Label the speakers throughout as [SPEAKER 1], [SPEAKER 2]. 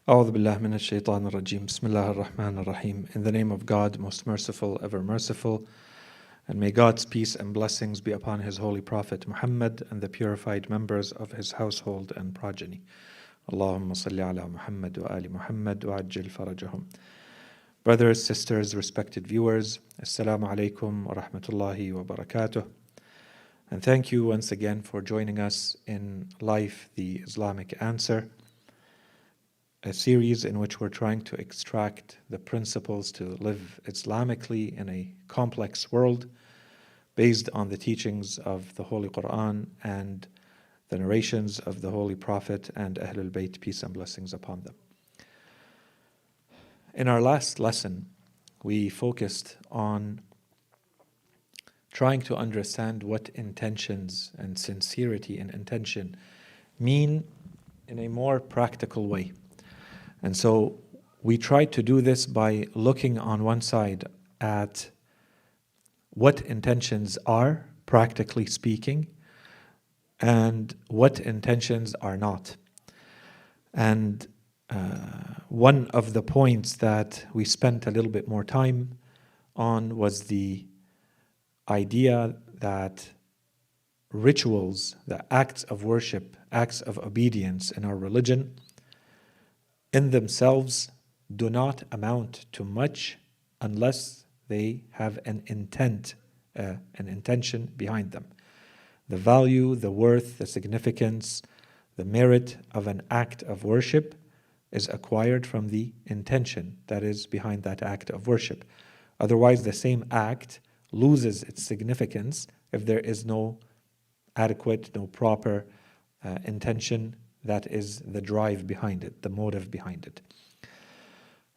[SPEAKER 1] أعوذ بالله من الشيطان الرجيم. Bismillah ar-Rahman ar-Rahim. In the name of God, most merciful, ever merciful, and may God's peace and blessings be upon His holy Prophet Muhammad and the purified members of his household and progeny. Allahumma salli ala Muhammad wa ali Muhammad wa ajil farajahum. Brothers, sisters, respected viewers, Assalamu alaikum wa rahmatullahi wa barakatuh. And thank you once again for joining us in Life, the Islamic Answer, a series in which we're trying to extract the principles to live Islamically in a complex world based on the teachings of the Holy Quran and the narrations of the Holy Prophet and Ahlul Bayt, peace and blessings upon them. In our last lesson, we focused on trying to understand what intentions and sincerity in intention mean in a more practical way. And so we tried to do this by looking on one side at what intentions are, practically speaking, and what intentions are not. And one of the points that we spent a little bit more time on was the idea that rituals, the acts of worship, acts of obedience in our religion, in themselves do not amount to much unless they have an intent, an intention behind them. The value, the worth, the significance, the merit of an act of worship is acquired from the intention that is behind that act of worship. Otherwise, the same act loses its significance if there is no adequate, no proper intention that is the drive behind it, the motive behind it.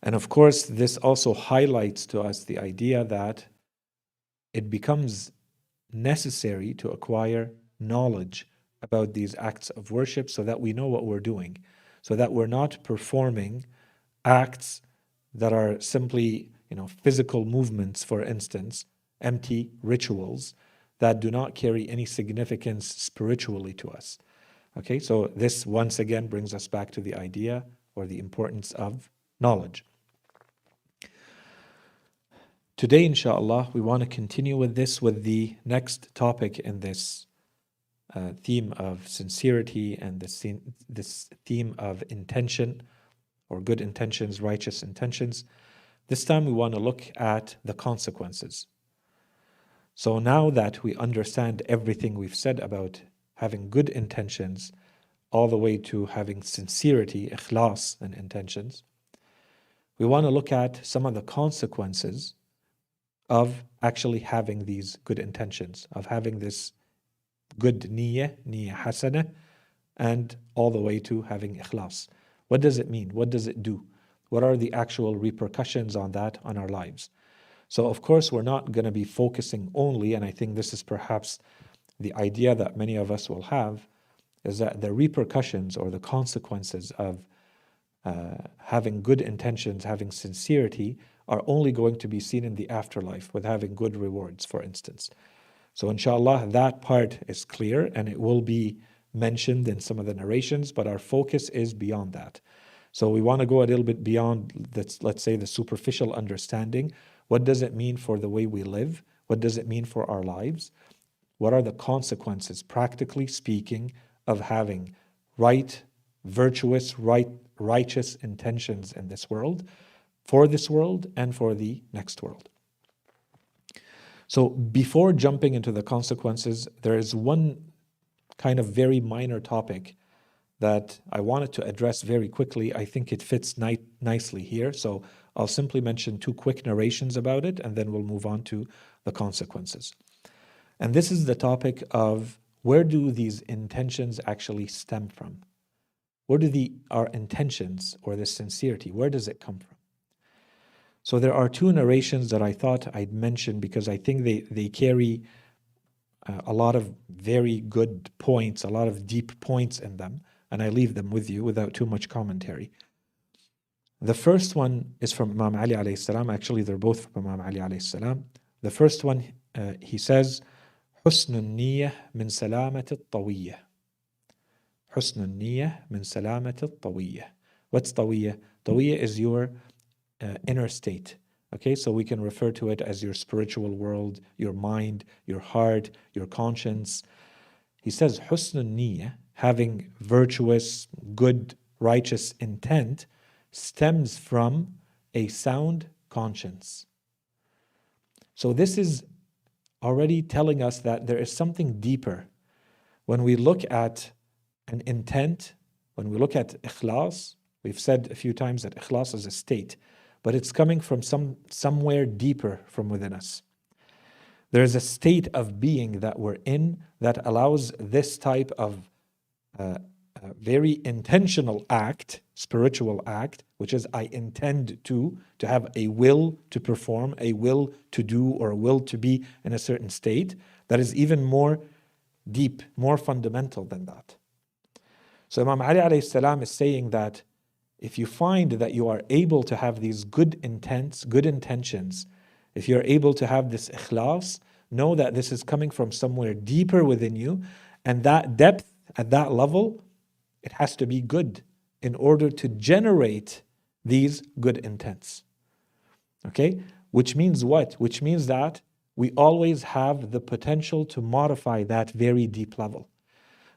[SPEAKER 1] And of course, this also highlights to us the idea that it becomes necessary to acquire knowledge about these acts of worship so that we know what we're doing, so that we're not performing acts that are simply, physical movements, for instance, empty rituals that do not carry any significance spiritually to us. Okay, so this once again brings us back to the idea or the importance of knowledge. Today, inshallah, we want to continue with this, with the next topic in this theme of sincerity and this theme of intention, or good intentions, righteous intentions. This time we want to look at the consequences. So now that we understand everything we've said about having good intentions, all the way to having sincerity, ikhlas in intentions, we want to look at some of the consequences of actually having these good intentions, of having this good niyyah hasana, and all the way to having ikhlas. What does it mean? What does it do? What are the actual repercussions on that, on our lives? So of course we're not going to be focusing only, and I think this is perhaps the idea that many of us will have, is that the repercussions or the consequences of having good intentions, having sincerity, are only going to be seen in the afterlife with having good rewards, for instance. So inshallah, that part is clear and it will be mentioned in some of the narrations, but our focus is beyond that. So we want to go a little bit beyond, let's say, the superficial understanding. What does it mean for the way we live? What does it mean for our lives? What are the consequences, practically speaking, of having right, virtuous, righteous intentions in this world, for this world and for the next world? So before jumping into the consequences, there is one kind of very minor topic that I wanted to address very quickly. I think it fits nicely here. So I'll simply mention two quick narrations about it, and then we'll move on to the consequences. And this is the topic of, where do these intentions actually stem from? Where do our intentions, or the sincerity, where does it come from? So there are two narrations that I thought I'd mention because I think they carry a lot of very good points, a lot of deep points in them, and I leave them with you without too much commentary. The first one is from Imam Ali alayhi salam. Actually, they're both from Imam Ali alayhi salam. The first one, he says, حسن النية من سلامة الطوية. حسن النية من سلامة الطوية. What's tawiyah? Tawiyah is your inner state. Okay, so we can refer to it as your spiritual world, your mind, your heart, your conscience. He says, husnul niyyah, having virtuous, good, righteous intent, stems from a sound conscience. So this is already telling us that there is something deeper. When we look at an intent, when we look at ikhlas, we've said a few times that ikhlas is a state, but it's coming from somewhere deeper from within us. There is a state of being that we're in that allows this type of very intentional act, spiritual act, which is I intend to have a will to perform, a will to do, or a will to be in a certain state, that is even more deep, more fundamental than that. So Imam Ali alayhi salam is saying that if you find that you are able to have these good intents, good intentions, if you're able to have this ikhlas, know that this is coming from somewhere deeper within you, and that depth at that level, it has to be good in order to generate these good intents. Okay? Which means what? Which means that we always have the potential to modify that very deep level.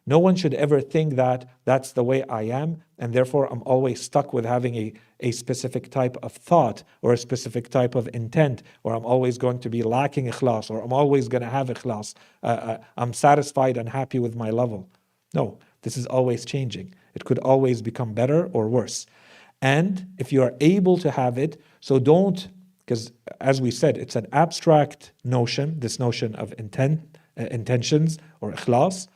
[SPEAKER 1] No one should ever think that that's the way I am, and therefore I'm always stuck with having a specific type of thought or a specific type of intent, or I'm always going to be lacking ikhlas, or I'm always going to have ikhlas. I'm satisfied and happy with my level. No, this is always changing. It could always become better or worse. And if you are able to have it, so don't, because as we said, it's an abstract notion, this notion of intentions or ikhlas,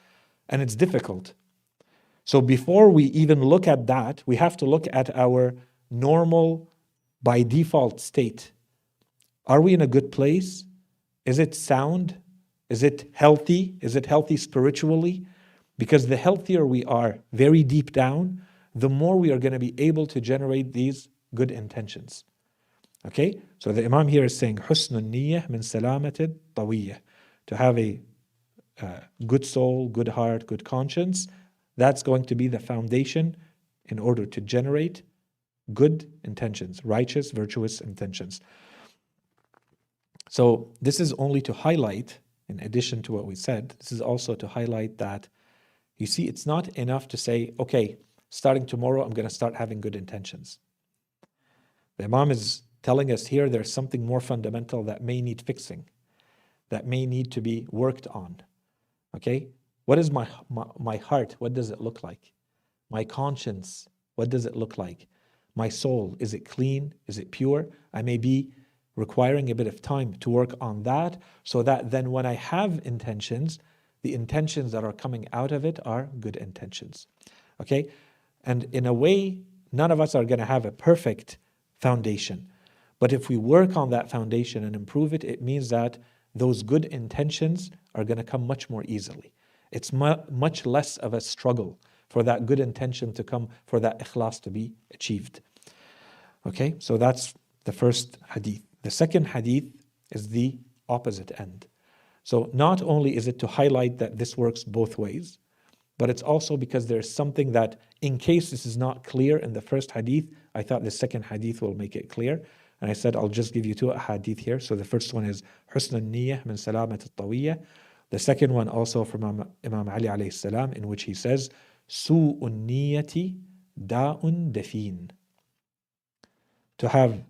[SPEAKER 1] and it's difficult. So before we even look at that, we have to look at our normal, by default state. Are we in a good place? Is it sound? Is it healthy? Is it healthy spiritually? Because the healthier we are very deep down, the more we are going to be able to generate these good intentions. Okay? So the Imam here is saying, husnul niyyah min salamatil tawiyyah. To have a good soul, good heart, good conscience, that's going to be the foundation in order to generate good intentions, righteous, virtuous intentions. So this is only to highlight, in addition to what we said, this is also to highlight that, you see, it's not enough to say, okay, starting tomorrow, I'm going to start having good intentions. The Imam is telling us here there's something more fundamental that may need fixing, that may need to be worked on. Okay? What is my heart? What does it look like? My conscience, what does it look like? My soul, is it clean? Is it pure? I may be requiring a bit of time to work on that, so that then when I have intentions, the intentions that are coming out of it are good intentions. Okay? And in a way, none of us are going to have a perfect foundation. But if we work on that foundation and improve it, it means that those good intentions are going to come much more easily. It's much less of a struggle for that good intention to come, for that ikhlas to be achieved. Okay, so that's the first hadith. The second hadith is the opposite end. So not only is it to highlight that this works both ways, but it's also because there's something that, in case this is not clear in the first hadith, I thought the second hadith will make it clear. And I said, I'll just give you two hadith here. So the first one is husnul niyyah min salamat al-tawiyyah. The second one also from Imam Ali alayhi salam, in which he says, su'un niyyati da'un dafin. To have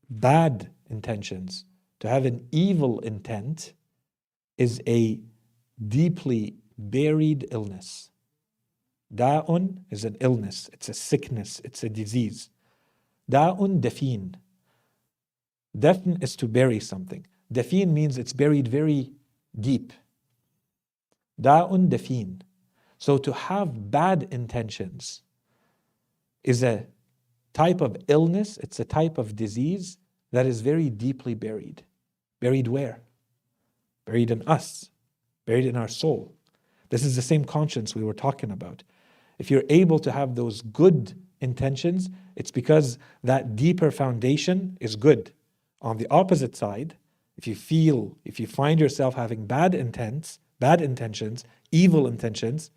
[SPEAKER 1] bad intentions, to have an evil intent, is a deeply buried illness. Da'un is an illness, it's a sickness, it's a disease. Da'un dafin. Dafn is to bury something. Dafin means it's buried very deep. Da'un dafin. So to have bad intentions is a type of illness, it's a type of disease that is very deeply buried. Buried where? Buried in us, buried in our soul. This is the same conscience we were talking about. If you're able to have those good intentions, it's because that deeper foundation is good. On the opposite side, if you find yourself having bad intentions, evil intentions,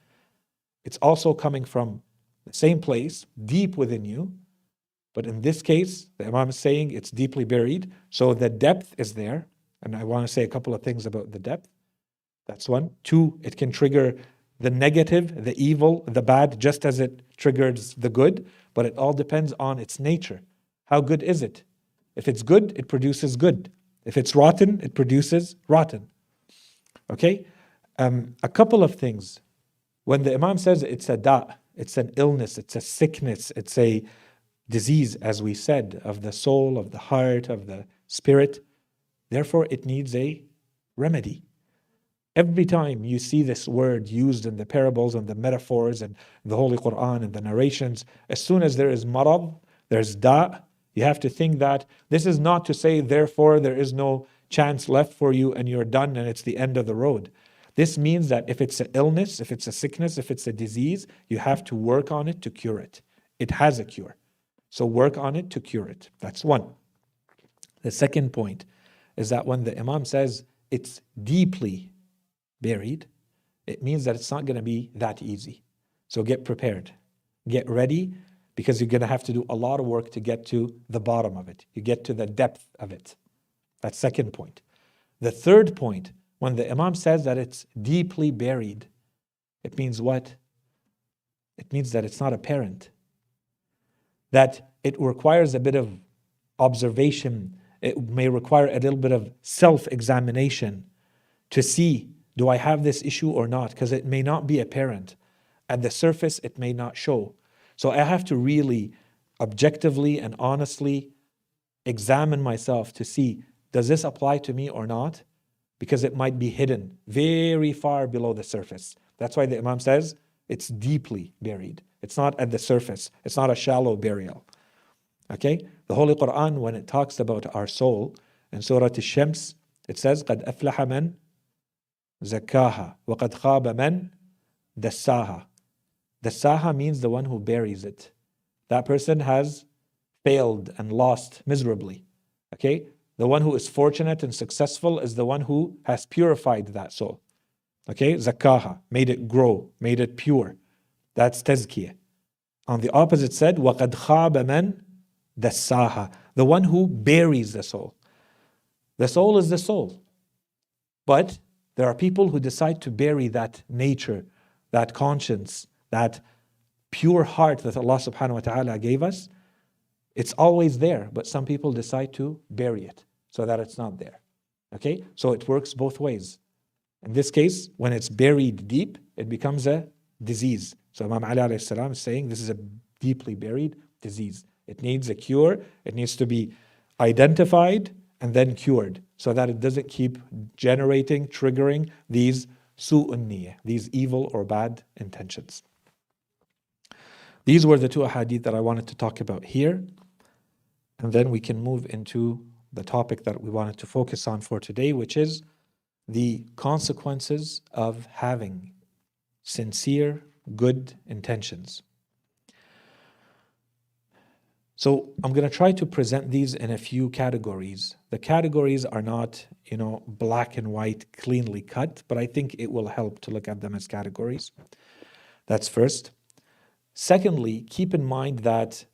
[SPEAKER 1] it's also coming from the same place, deep within you. But in this case, the Imam is saying it's deeply buried. So the depth is there. And I want to say a couple of things about the depth. That's one. Two, it can trigger the negative, the evil, the bad, just as it triggers the good. But it all depends on its nature. How good is it? If it's good, it produces good. If it's rotten, it produces rotten. Okay? A couple of things. When the Imam says it's a da', it's an illness, it's a sickness, it's a disease, as we said, of the soul, of the heart, of the spirit. Therefore, it needs a remedy. Every time you see this word used in the parables and the metaphors and the Holy Quran and the narrations, as soon as there is marad, there's da', you have to think that this is not to say, therefore, there is no chance left for you and you're done and it's the end of the road. This means that if it's an illness, if it's a sickness, if it's a disease, you have to work on it to cure it. It has a cure. So work on it to cure it. That's one. The second point is that when the Imam says it's deeply buried, it means that it's not going to be that easy. So get prepared. Get ready, because you're going to have to do a lot of work to get to the bottom of it. You get to the depth of it. That's second point. The third point, when the Imam says that it's deeply buried, it means what? It means that it's not apparent. That it requires a bit of observation. It may require a little bit of self-examination to see, do I have this issue or not? Because it may not be apparent. At the surface, it may not show. So I have to really objectively and honestly examine myself to see, does this apply to me or not? Because it might be hidden very far below the surface. That's why the Imam says it's deeply buried. It's not at the surface. It's not a shallow burial. Okay? The Holy Quran, when it talks about our soul, in Surah Al-Shams, it says, قَدْ أَفْلَحَ مَنْ زَكَّاهَا وَقَدْ خَابَ مَنْ دَسَّاهَا. Dassaha means the one who buries it. That person has failed and lost miserably. Okay? The one who is fortunate and successful is the one who has purified that soul. Okay? Zakkaha, made it grow, made it pure. That's tazkiyah. On the opposite side, وَقَدْ خَابَ مَنْ دَسَّاهَا, the one who buries the soul. The soul is the soul. But there are people who decide to bury that nature, that conscience, that pure heart that Allah subhanahu wa ta'ala gave us. It's always there, but some people decide to bury it so that it's not there. Okay? So it works both ways. In this case, when it's buried deep, it becomes a disease. So Imam Ali alayhi salam is saying this is a deeply buried disease. It needs a cure. It needs to be identified and then cured so that it doesn't keep generating, triggering these su'un niyyah, these evil or bad intentions. These were the two ahadith that I wanted to talk about here. And then we can move into the topic that we wanted to focus on for today, which is the consequences of having sincere, good intentions. So I'm going to try to present these in a few categories. The categories are not, black and white, cleanly cut, but I think it will help to look at them as categories. That's first. Secondly, keep in mind that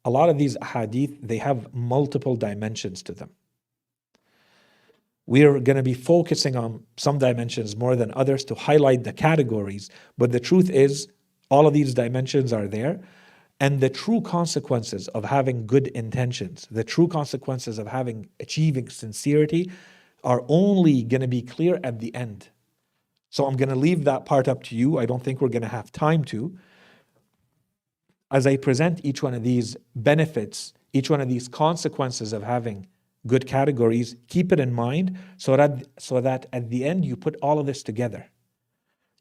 [SPEAKER 1] a lot of these ahadith, they have multiple dimensions to them. We are going to be focusing on some dimensions more than others to highlight the categories, but the truth is, all of these dimensions are there, and the true consequences of having good intentions, the true consequences of achieving sincerity are only going to be clear at the end. So I'm going to leave that part up to you. I don't think we're going to have time to. As I present each one of these benefits, each one of these consequences of having good categories, keep it in mind so that at the end you put all of this together.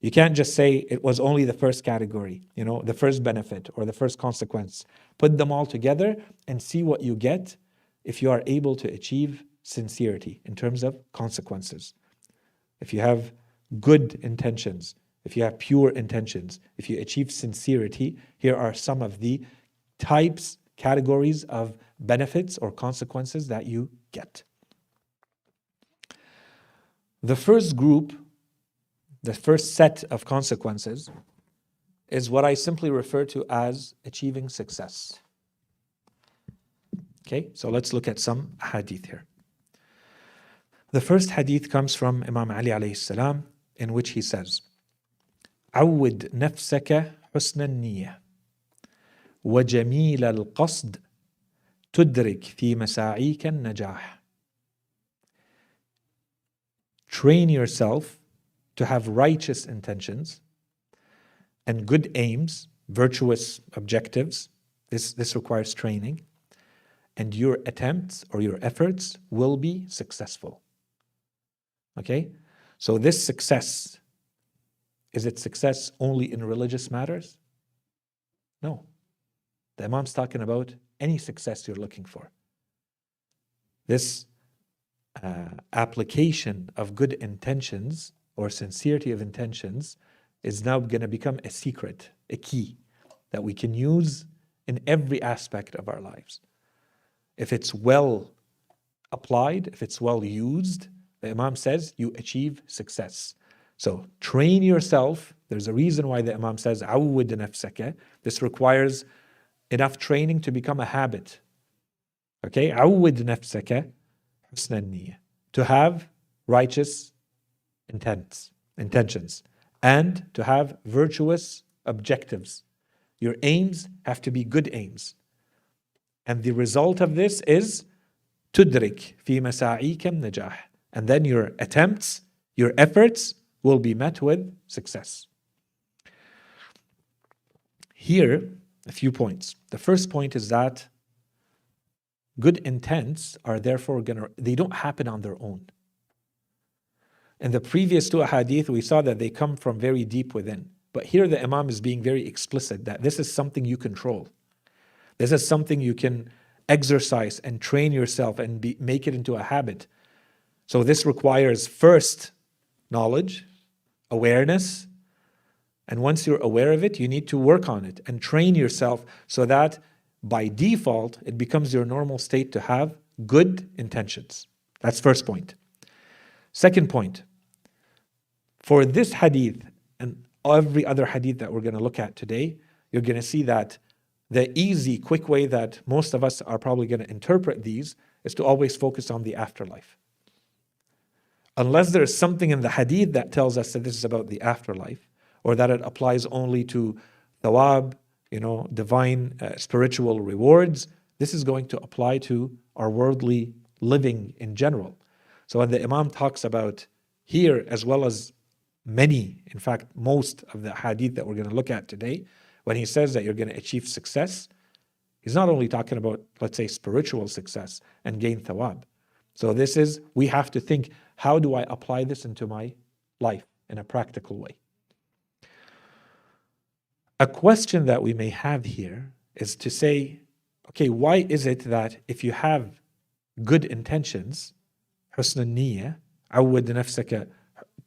[SPEAKER 1] You can't just say it was only the first category, the first benefit or the first consequence. Put them all together and see what you get if you are able to achieve sincerity in terms of consequences. If you have good intentions, if you have pure intentions, if you achieve sincerity, here are some of the types, categories of benefits or consequences that you get. The first group, the first set of consequences is what I simply refer to as achieving success. Okay, so let's look at some hadith here. The first hadith comes from Imam Ali alayhi salam, in which he says, عود نفسك حسن النية وجميل القصد تدرك في مساعيك النجاح. Train yourself to have righteous intentions and good aims, virtuous objectives. This requires training. And your attempts or your efforts will be successful. Okay? So this success, is it success only in religious matters? No. The Imam's talking about any success you're looking for. This application of good intentions or sincerity of intentions is now going to become a secret, a key that we can use in every aspect of our lives. If it's well applied, if it's well used, the Imam says you achieve success. So train yourself. There's a reason why the Imam says عود نفسك. This requires enough training to become a habit. Okay? عود نفسك حسن النية. To have righteous intentions, and to have virtuous objectives. Your aims have to be good aims. And the result of this is تدرك في مساعيك النجاح. And then your attempts, your efforts will be met with success. Here, a few points. The first point is that good intents are therefore they don't happen on their own. In the previous two hadith, we saw that they come from very deep within. But here the Imam is being very explicit that this is something you control. This is something you can exercise and train yourself and make it into a habit. So this requires first knowledge, awareness, and once you're aware of it, you need to work on it and train yourself so that by default, it becomes your normal state to have good intentions. That's first point. Second point, for this hadith and every other hadith that we're going to look at today, you're going to see that the easy, quick way that most of us are probably going to interpret these is to always focus on the afterlife. Unless there is something in the hadith that tells us that this is about the afterlife, or that it applies only to thawab, divine spiritual rewards, this is going to apply to our worldly living in general. So when the Imam talks about here, as well as many, in fact, most of the hadith that we're going to look at today, when he says that you're going to achieve success, he's not only talking about, let's say, spiritual success and gain thawab. So we have to think, how do I apply this into my life in a practical way? A question that we may have here is to say, okay, why is it that if you have good intentions, حسن النية, عود نفسك,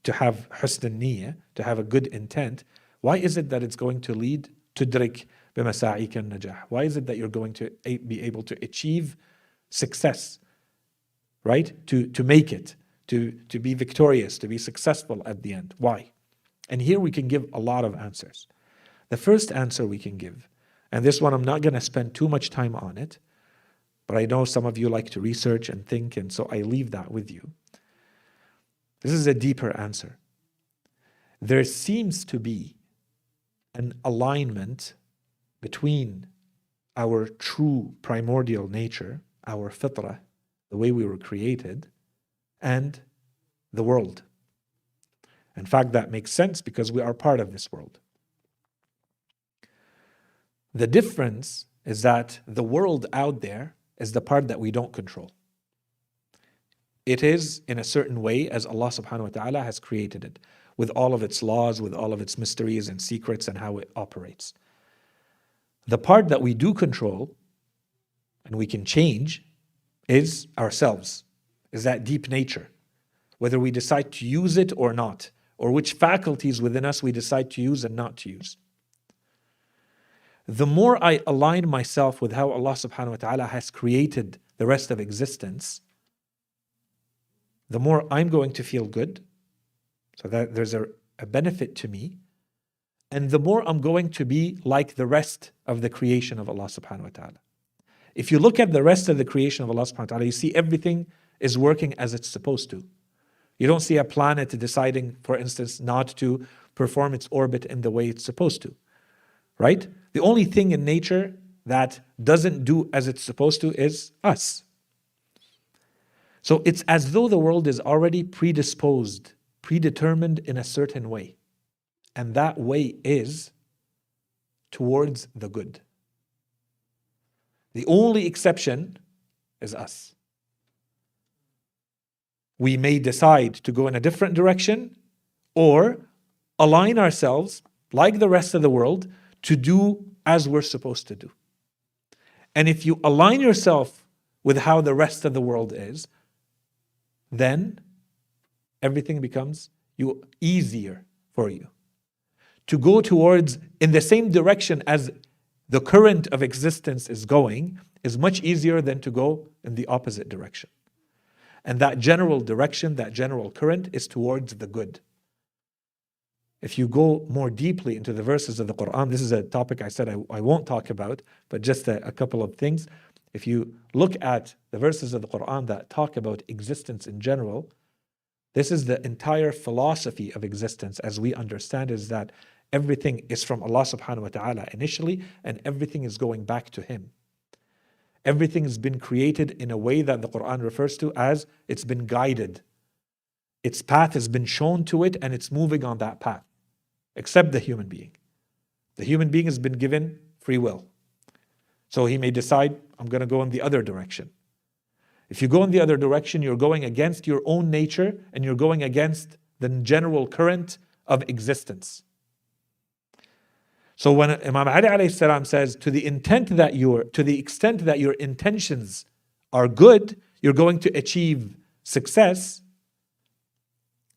[SPEAKER 1] to have حسن النية, to have a good intent, why is it that it's going to lead تدرك بمساعيك النجاح? Why is it that you're going to be able to achieve success, right? To make it, to be victorious, to be successful at the end. Why? And here we can give a lot of answers. The first answer we can give, and this one I'm not going to spend too much time on it, but I know some of you like to research and think, and so I leave that with you. This is a deeper answer. There seems to be an alignment between our true primordial nature, our fitrah, the way we were created, and the world. In fact, that makes sense because we are part of this world. The difference is that the world out there is the part that we don't control. It is in a certain way as Allah subhanahu wa ta'ala has created it, with all of its laws, with all of its mysteries and secrets and how it operates. The part that we do control and we can change is ourselves, is that deep nature, whether we decide to use it or not, or which faculties within us we decide to use and not to use. The more I align myself with how Allah subhanahu wa ta'ala has created the rest of existence, the more I'm going to feel good, so that there's a benefit to me, and the more I'm going to be like the rest of the creation of Allah subhanahu wa ta'ala. If you look at the rest of the creation of Allah subhanahu wa ta'ala, you see everything is working as it's supposed to. You don't see a planet deciding, for instance, not to perform its orbit in the way it's supposed to, right? The only thing in nature that doesn't do as it's supposed to is us. So it's as though the world is already predisposed, predetermined in a certain way. And that way is towards the good. The only exception is us. We may decide to go in a different direction or align ourselves, like the rest of the world, to do as we're supposed to do. And if you align yourself with how the rest of the world is, then everything becomes easier for you. To go towards, in the same direction as the current of existence is going, is much easier than to go in the opposite direction. And that general direction, that general current is towards the good. If you go more deeply into the verses of the Quran, this is a topic I said I won't talk about, but just a couple of things. If you look at the verses of the Quran that talk about existence in general, this is the entire philosophy of existence as we understand, is that everything is from Allah subhanahu wa ta'ala initially, and everything is going back to Him. Everything has been created in a way that the Quran refers to as it's been guided. Its path has been shown to it and it's moving on that path, except the human being. The human being has been given free will. So he may decide, I'm going to go in the other direction. If you go in the other direction, you're going against your own nature and you're going against the general current of existence. So when Imam Ali alayhi salam says, to the extent that your intentions are good, you're going to achieve success.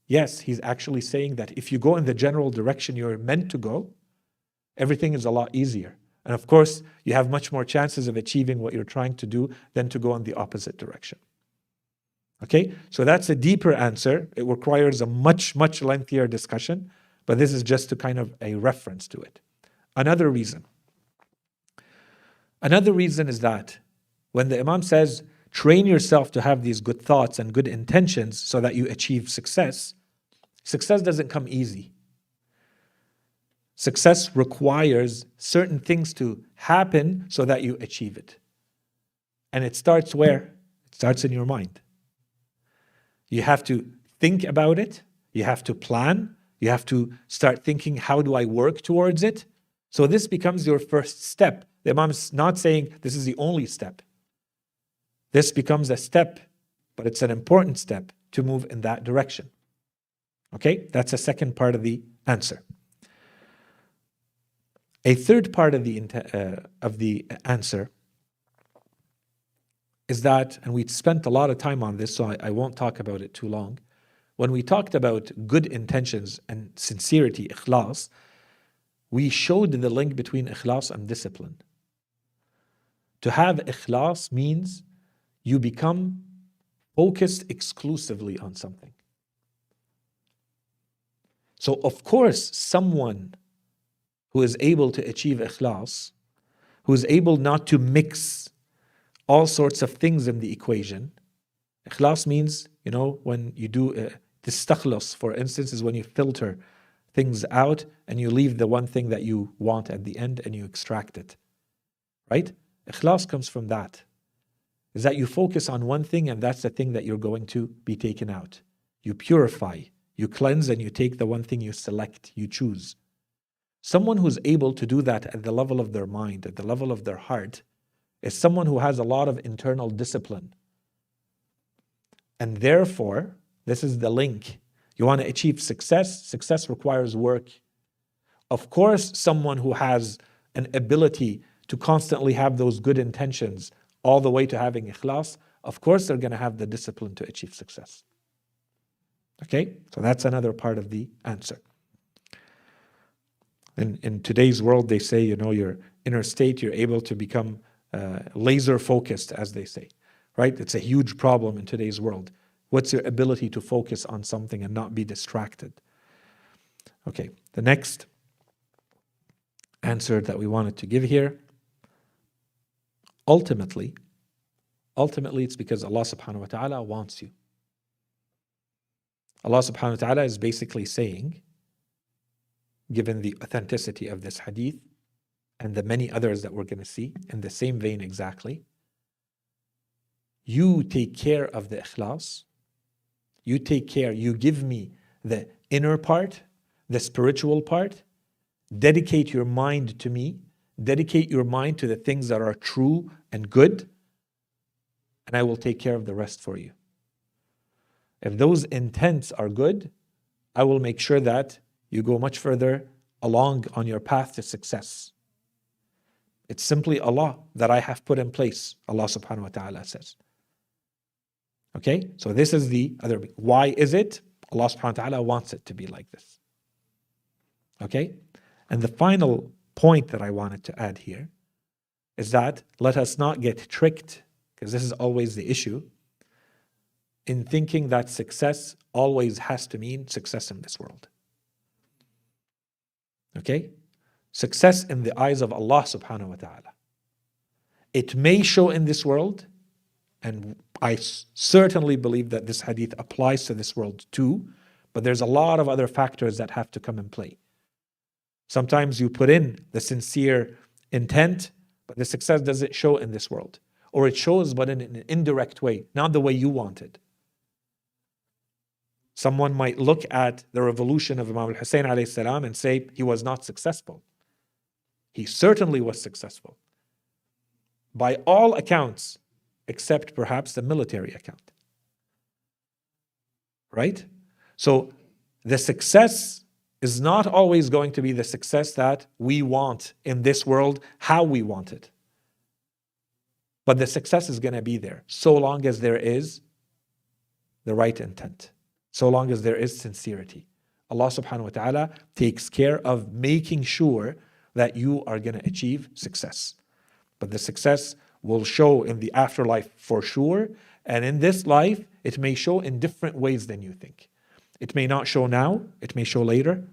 [SPEAKER 1] Yes, he's actually saying that if you go in the general direction you're meant to go, everything is a lot easier. And of course, you have much more chances of achieving what you're trying to do than to go in the opposite direction. Okay, so that's a deeper answer. It requires a much, much lengthier discussion, but this is just to kind of a reference to it. Another reason is that when the Imam says, train yourself to have these good thoughts and good intentions so that you achieve success, success doesn't come easy. Success requires certain things to happen so that you achieve it. And it starts where? It starts in your mind. You have to think about it. You have to plan. You have to start thinking, how do I work towards it? So this becomes your first step. The Imam is not saying this is the only step. This becomes a step, but it's an important step to move in that direction. Okay, that's a second part of the answer. A third part of the answer is that, and we spent a lot of time on this, so I won't talk about it too long. When we talked about good intentions and sincerity, ikhlas, we showed the link between ikhlas and discipline. To have ikhlas means you become focused exclusively on something. So of course, someone who is able to achieve ikhlas, who is able not to mix all sorts of things in the equation. Ikhlas means, when you do istakhlas, for instance, is when you filter things out and you leave the one thing that you want at the end and you extract it. Right? Ikhlas comes from that. Is that you focus on one thing and that's the thing that you're going to be taken out. You purify, you cleanse, and you take the one thing you select, you choose. Someone who's able to do that at the level of their mind, at the level of their heart, is someone who has a lot of internal discipline. And therefore, this is the link. You want to achieve success? Success requires work. Of course, someone who has an ability to constantly have those good intentions all the way to having ikhlas, of course they're going to have the discipline to achieve success. Okay? So that's another part of the answer. In today's world, they say, your inner state, you're able to become laser focused, as they say, right? It's a huge problem in today's world. What's your ability to focus on something and not be distracted? Okay, the next answer that we wanted to give here. Ultimately, it's because Allah subhanahu wa ta'ala wants you. Allah subhanahu wa ta'ala is basically saying, given the authenticity of this hadith and the many others that we're going to see in the same vein exactly, you take care of the ikhlas, you take care, you give me the inner part, the spiritual part, dedicate your mind to me, dedicate your mind to the things that are true and good, and I will take care of the rest for you. If those intents are good, I will make sure that you go much further along on your path to success. It's simply Allah that I have put in place, Allah subhanahu wa ta'ala says. Okay, so this is the other. Why is it? Allah subhanahu wa ta'ala wants it to be like this. Okay, and the final point that I wanted to add here is that let us not get tricked, because this is always the issue, in thinking that success always has to mean success in this world. Okay? Success in the eyes of Allah subhanahu wa ta'ala. It may show in this world, and I certainly believe that this hadith applies to this world too, but there's a lot of other factors that have to come in play. Sometimes you put in the sincere intent, but the success doesn't show in this world. Or it shows, but in an indirect way, not the way you want it. Someone might look at the revolution of Imam al-Hussein alayhi salam and say he was not successful. He certainly was successful. By all accounts, except perhaps the military account. Right? So the success is not always going to be the success that we want in this world, how we want it. But the success is going to be there, so long as there is the right intent, so long as there is sincerity. Allah subhanahu wa ta'ala takes care of making sure that you are going to achieve success. But the success will show in the afterlife for sure, and in this life, it may show in different ways than you think. It may not show now, it may show later.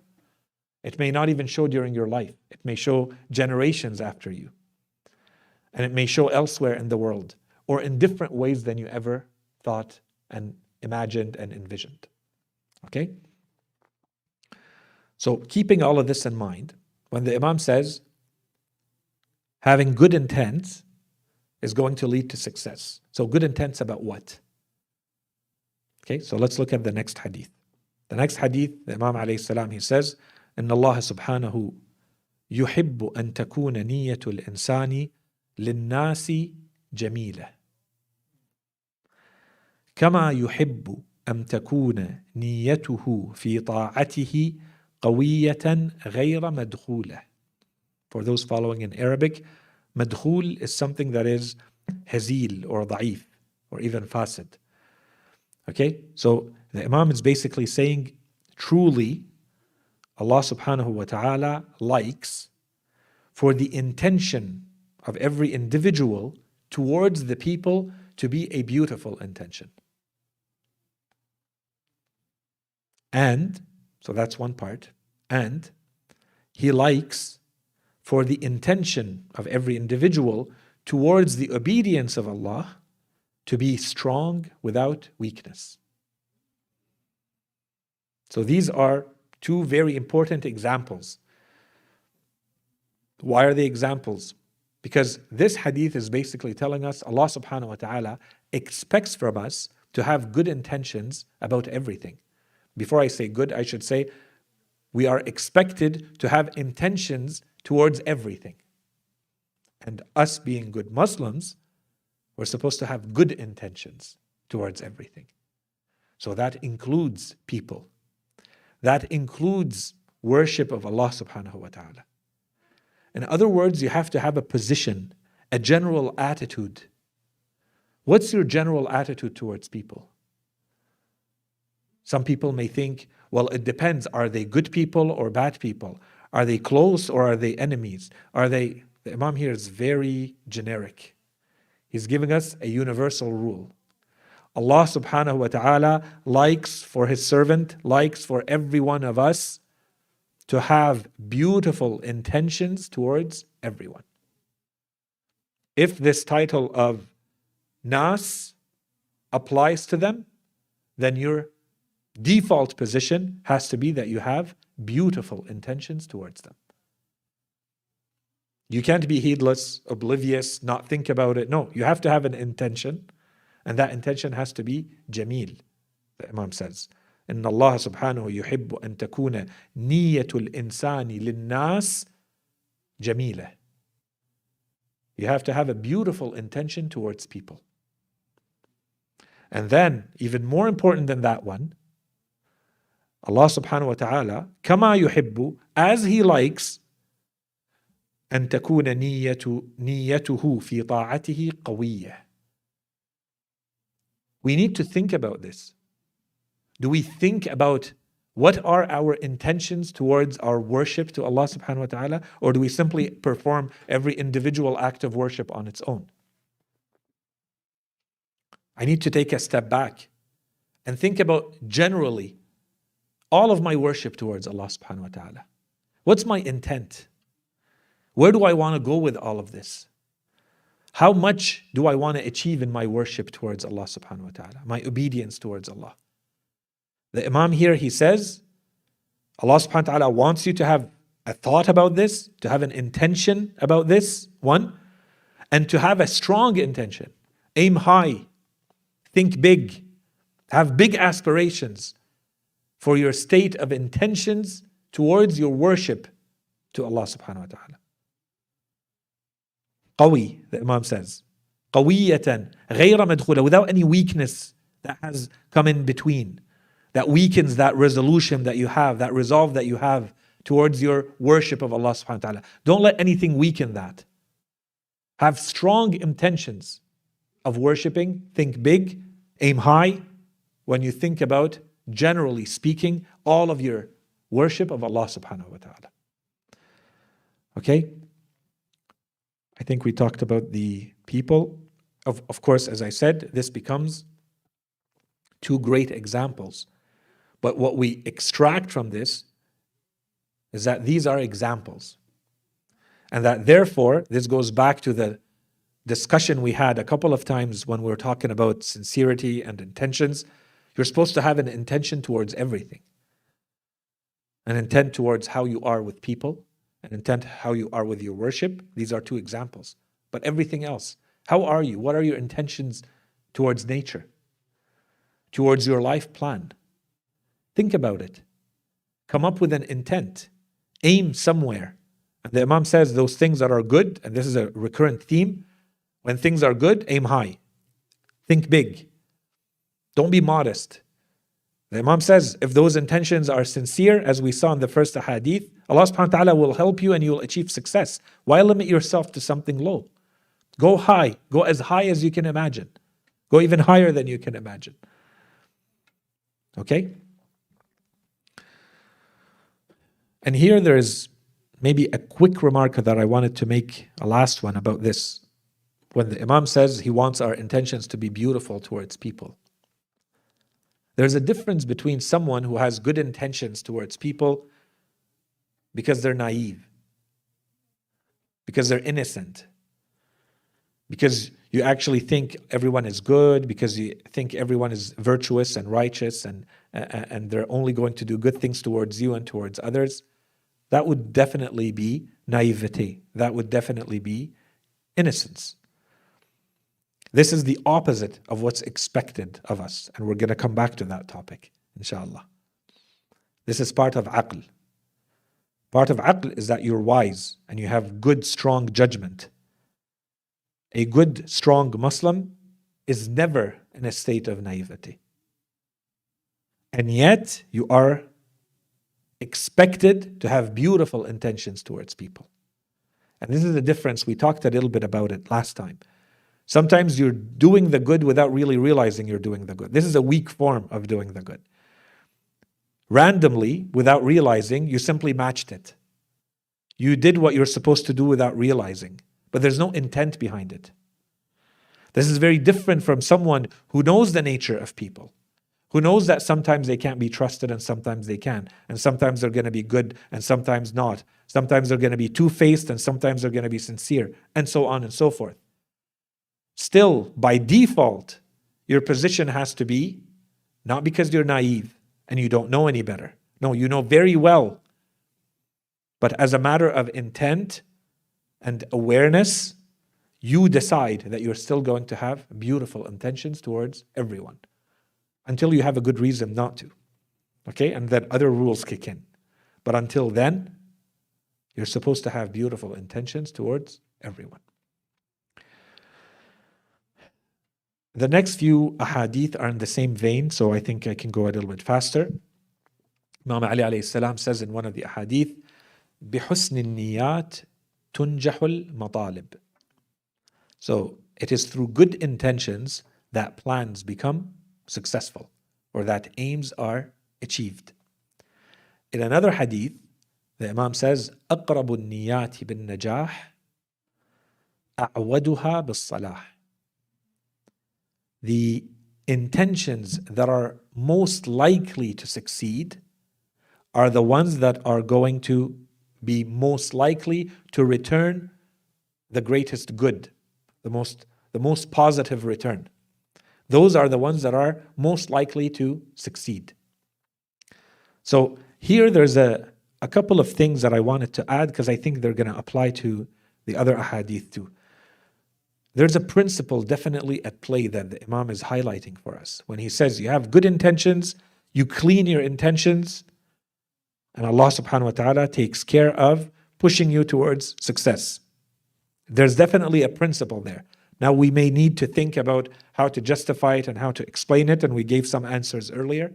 [SPEAKER 1] It may not even show during your life. It may show generations after you. And it may show elsewhere in the world, or in different ways than you ever thought and imagined and envisioned. Okay? So keeping all of this in mind, when the Imam says, having good intents is going to lead to success. So good intents about what? Okay, so let's look at the next hadith. The next hadith, the Imam alayhi salam, he says, إن الله سبحانه يحب أن تكون نية الإنسان للناس جميلة كما يحب أن تكون نيته في طاعته قوية غير مدخولة. For those following in Arabic, madkhul is something that is hazil or da'if or even fasid. Okay, so the Imam is basically saying, truly, Allah subhanahu wa ta'ala likes for the intention of every individual towards the people to be a beautiful intention. And, so that's one part, and He likes for the intention of every individual towards the obedience of Allah to be strong without weakness. So these are two very important examples. Why are they examples? Because this hadith is basically telling us Allah subhanahu wa ta'ala expects from us to have good intentions about everything. Before I say good, I should say we are expected to have intentions towards everything. And us being good Muslims, we're supposed to have good intentions towards everything. So that includes people. That includes worship of Allah subhanahu wa ta'ala. In other words, you have to have a position, a general attitude. What's your general attitude towards people? Some people may think, well, it depends. Are they good people or bad people? Are they close or are they enemies? The Imam here is very generic. He's giving us a universal rule. Allah subhanahu wa ta'ala likes for His servant, likes for every one of us to have beautiful intentions towards everyone. If this title of Nas applies to them, then your default position has to be that you have beautiful intentions towards them. You can't be heedless, oblivious, not think about it. No, you have to have an intention, and that intention has to be jameel. The Imam says, إن الله سبحانه يحب أن تكون نية الإنسان للناس جميلة. You have to have a beautiful intention towards people. And then, even more important than that one, Allah subhanahu wa ta'ala, كما يحب, as He likes, أن تكون نيته في طاعته قوية. We need to think about this. Do we think about what are our intentions towards our worship to Allah subhanahu wa ta'ala, or do we simply perform every individual act of worship on its own? I need to take a step back and think about generally all of my worship towards Allah subhanahu wa ta'ala. What's my intent? Where do I want to go with all of this? How much do I want to achieve in my worship towards Allah subhanahu wa ta'ala, my obedience towards Allah? The Imam here, he says, Allah subhanahu wa ta'ala wants you to have a thought about this, to have an intention about this, one, and to have a strong intention. Aim high, think big, have big aspirations for your state of intentions towards your worship to Allah subhanahu wa ta'ala. قوي, the Imam says, قوية غير مدخولة, without any weakness that has come in between, that weakens that resolution that you have, that resolve that you have towards your worship of Allah subhanahu wa ta'ala. Don't let anything weaken that. Have strong intentions of worshiping, think big, aim high when you think about, generally speaking, all of your worship of Allah subhanahu wa ta'ala. Okay? I think we talked about the people. Of course, as I said, this becomes two great examples. But what we extract from this is that these are examples. And that therefore, this goes back to the discussion we had a couple of times when we were talking about sincerity and intentions. You're supposed to have an intention towards everything. An intent towards how you are with people, an intent how you are with your worship. These are two examples. But everything else, how are you? What are your intentions towards nature? Towards your life plan? Think about it. Come up with an intent. Aim somewhere. And the Imam says those things that are good, and this is a recurrent theme, when things are good, aim high. Think big. Don't be modest. The Imam says if those intentions are sincere, as we saw in the first hadith, Allah subhanahu wa ta'ala will help you and you will achieve success. Why limit yourself to something low? Go high. Go as high as you can imagine. Go even higher than you can imagine. Okay? And here there is maybe a quick remark that I wanted to make, a last one about this. When the Imam says he wants our intentions to be beautiful towards people. There's a difference between someone who has good intentions towards people because they're naive, because they're innocent, because you actually think everyone is good, because you think everyone is virtuous and righteous and they're only going to do good things towards you and towards others. That would definitely be naivete. That would definitely be innocence. This is the opposite of what's expected of us. And we're going to come back to that topic, inshallah. This is part of aql. Part of aql is that you're wise and you have good, strong judgment. A good, strong Muslim is never in a state of naivety. And yet, you are expected to have beautiful intentions towards people. And this is the difference. We talked a little bit about it last time. Sometimes you're doing the good without really realizing you're doing the good. This is a weak form of doing the good. Randomly, without realizing, you simply matched it. You did what you're supposed to do without realizing, but there's no intent behind it. This is very different from someone who knows the nature of people, who knows that sometimes they can't be trusted and sometimes they can, and sometimes they're going to be good and sometimes not. Sometimes they're going to be two-faced and sometimes they're going to be sincere, and so on and so forth. Still, by default, your position has to be not because you're naive and you don't know any better. No, you know very well. But as a matter of intent and awareness, you decide that you're still going to have beautiful intentions towards everyone until you have a good reason not to. Okay? And then other rules kick in. But until then, you're supposed to have beautiful intentions towards everyone. The next few ahadith are in the same vein, so I think I can go a little bit faster. Imam Ali alayhi salam says in one of the ahadith, بِحُسْنِ النِّيَّاتِ تُنْجَحُ الْمَطَالِبِ. So it is through good intentions that plans become successful, or that aims are achieved. In another hadith, the Imam says, أَقْرَبُ النِّيَّاتِ بِالنَّجَاحِ أَعْوَدُهَا بِالصَّلَاحِ. The intentions that are most likely to succeed are the ones that are going to be most likely to return the greatest good, the most positive return. Those are the ones that are most likely to succeed. So here there's a couple of things that I wanted to add because I think they're going to apply to the other ahadith too. There's a principle definitely at play that the Imam is highlighting for us. When he says you have good intentions, you clean your intentions, and Allah subhanahu wa ta'ala takes care of pushing you towards success. There's definitely a principle there. Now we may need to think about how to justify it and how to explain it, and we gave some answers earlier.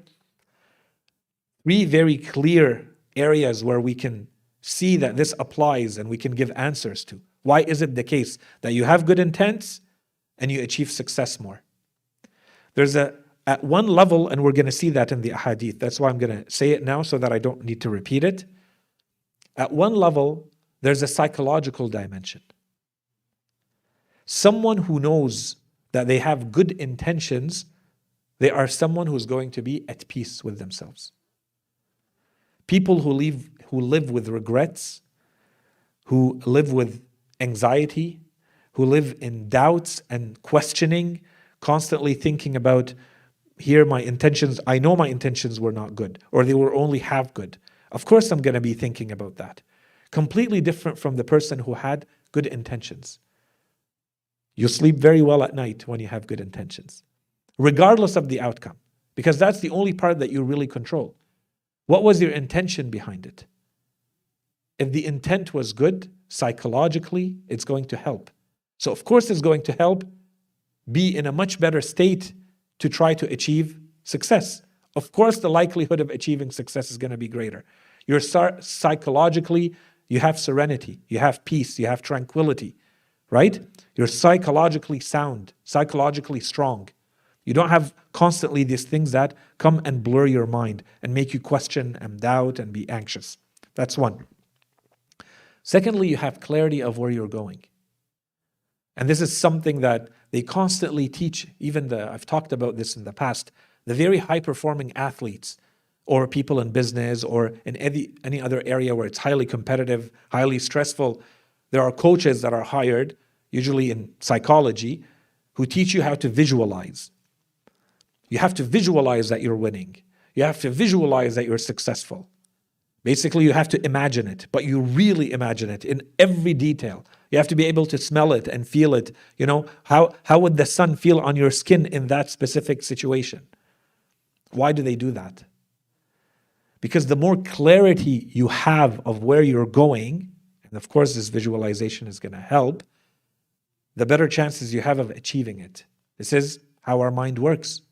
[SPEAKER 1] 3 very clear areas where we can see that this applies and we can give answers to. Why is it the case that you have good intents and you achieve success more? There's at one level, and we're going to see that in the ahadith. That's why I'm going to say it now so that I don't need to repeat it. At one level, there's a psychological dimension. Someone who knows that they have good intentions, they are someone who's going to be at peace with themselves. People who live with regrets, who live with anxiety, who live in doubts and questioning, constantly thinking about, here my intentions, I know my intentions were not good, or they were only half good. Of course I'm going to be thinking about that. Completely different from the person who had good intentions. You sleep very well at night when you have good intentions, regardless of the outcome, because that's the only part that you really control. What was your intention behind it? If the intent was good, psychologically, it's going to help. So of course it's going to help be in a much better state to try to achieve success. Of course the likelihood of achieving success is going to be greater. You're psychologically, you have serenity, you have peace, you have tranquility, right? You're psychologically sound, psychologically strong. You don't have constantly these things that come and blur your mind and make you question and doubt and be anxious. That's one. Secondly, you have clarity of where you're going. And this is something that they constantly teach, I've talked about this in the past, the very high-performing athletes or people in business or in any other area where it's highly competitive, highly stressful. There are coaches that are hired, usually in psychology, who teach you how to visualize. You have to visualize that you're winning. You have to visualize that you're successful. Basically, you have to imagine it, but you really imagine it in every detail. You have to be able to smell it and feel it. You know, how would the sun feel on your skin in that specific situation? Why do they do that? Because the more clarity you have of where you're going, and of course this visualization is going to help, the better chances you have of achieving it. This is how our mind works.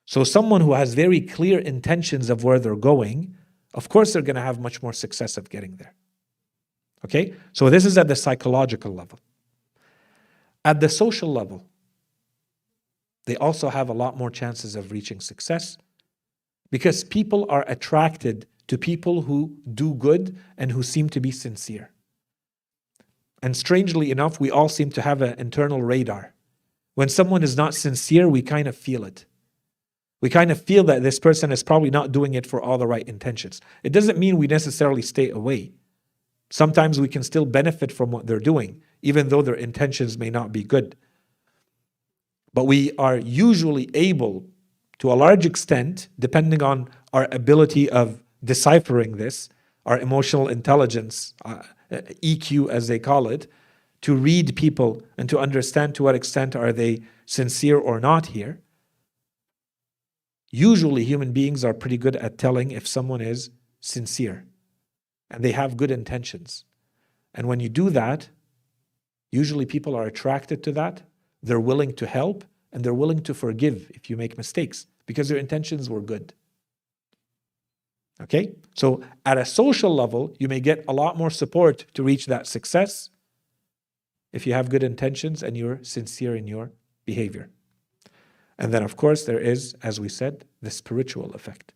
[SPEAKER 1] So someone who has very clear intentions of where they're going, of course they're going to have much more success of getting there. Okay? So this is at the psychological level. At the social level, they also have a lot more chances of reaching success because people are attracted to people who do good and who seem to be sincere. And strangely enough, we all seem to have an internal radar. When someone is not sincere, we kind of feel it. We kind of feel that this person is probably not doing it for all the right intentions. It doesn't mean we necessarily stay away. Sometimes we can still benefit from what they're doing, even though their intentions may not be good. But we are usually able, to a large extent, depending on our ability of deciphering this, our emotional intelligence, EQ as they call it, to read people and to understand to what extent are they sincere or not here. Usually human beings are pretty good at telling if someone is sincere and they have good intentions. And when you do that, usually people are attracted to that. They're willing to help and they're willing to forgive if you make mistakes because their intentions were good. Okay? So at a social level, you may get a lot more support to reach that success if you have good intentions and you're sincere in your behavior. And then, of course, there is, as we said, the spiritual effect.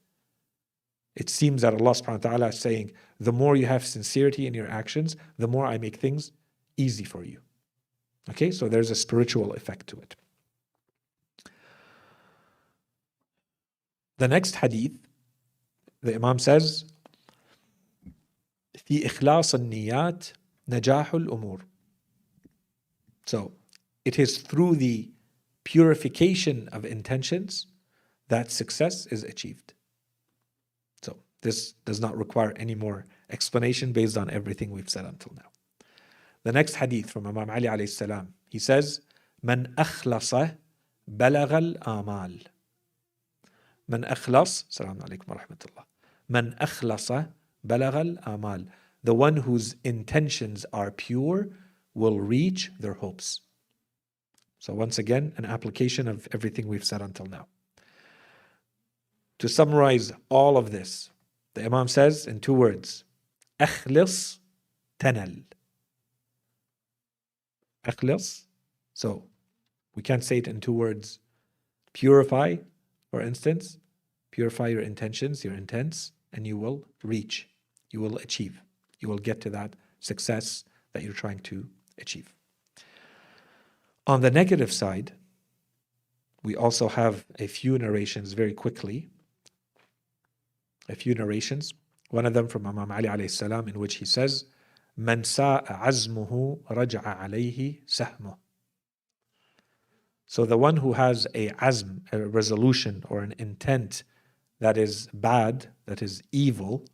[SPEAKER 1] It seems that Allah subhanahu wa ta'ala is saying, the more you have sincerity in your actions, the more I make things easy for you. Okay, so there's a spiritual effect to it. The next hadith, the Imam says, في إخلاص النيات نجاح الأمور. So, it is through the purification of intentions that success is achieved. So, this does not require any more explanation based on everything we've said until now. The next hadith from Imam Ali alayhi salam, he says, من أخلص بلغ الآمال. من أخلص, السلام عليكم ورحمة الله. من أخلص بلغ الآمال. The one whose intentions are pure will reach their hopes. So once again, an application of everything we've said until now. To summarize all of this, the Imam says in 2 words, أخلص تنل. أخلص. So we can't say it in 2 words. Purify, for instance. Purify your intentions, your intents, and you will reach. You will achieve. You will get to that success that you're trying to achieve. On the negative side, we also have a few narrations very quickly. A few narrations. One of them from Imam Ali alayhi salam, in which he says, من ساء عزمه رجع عليه سهمه. So the one who has a azm, a resolution or an intent that is bad, that is evil,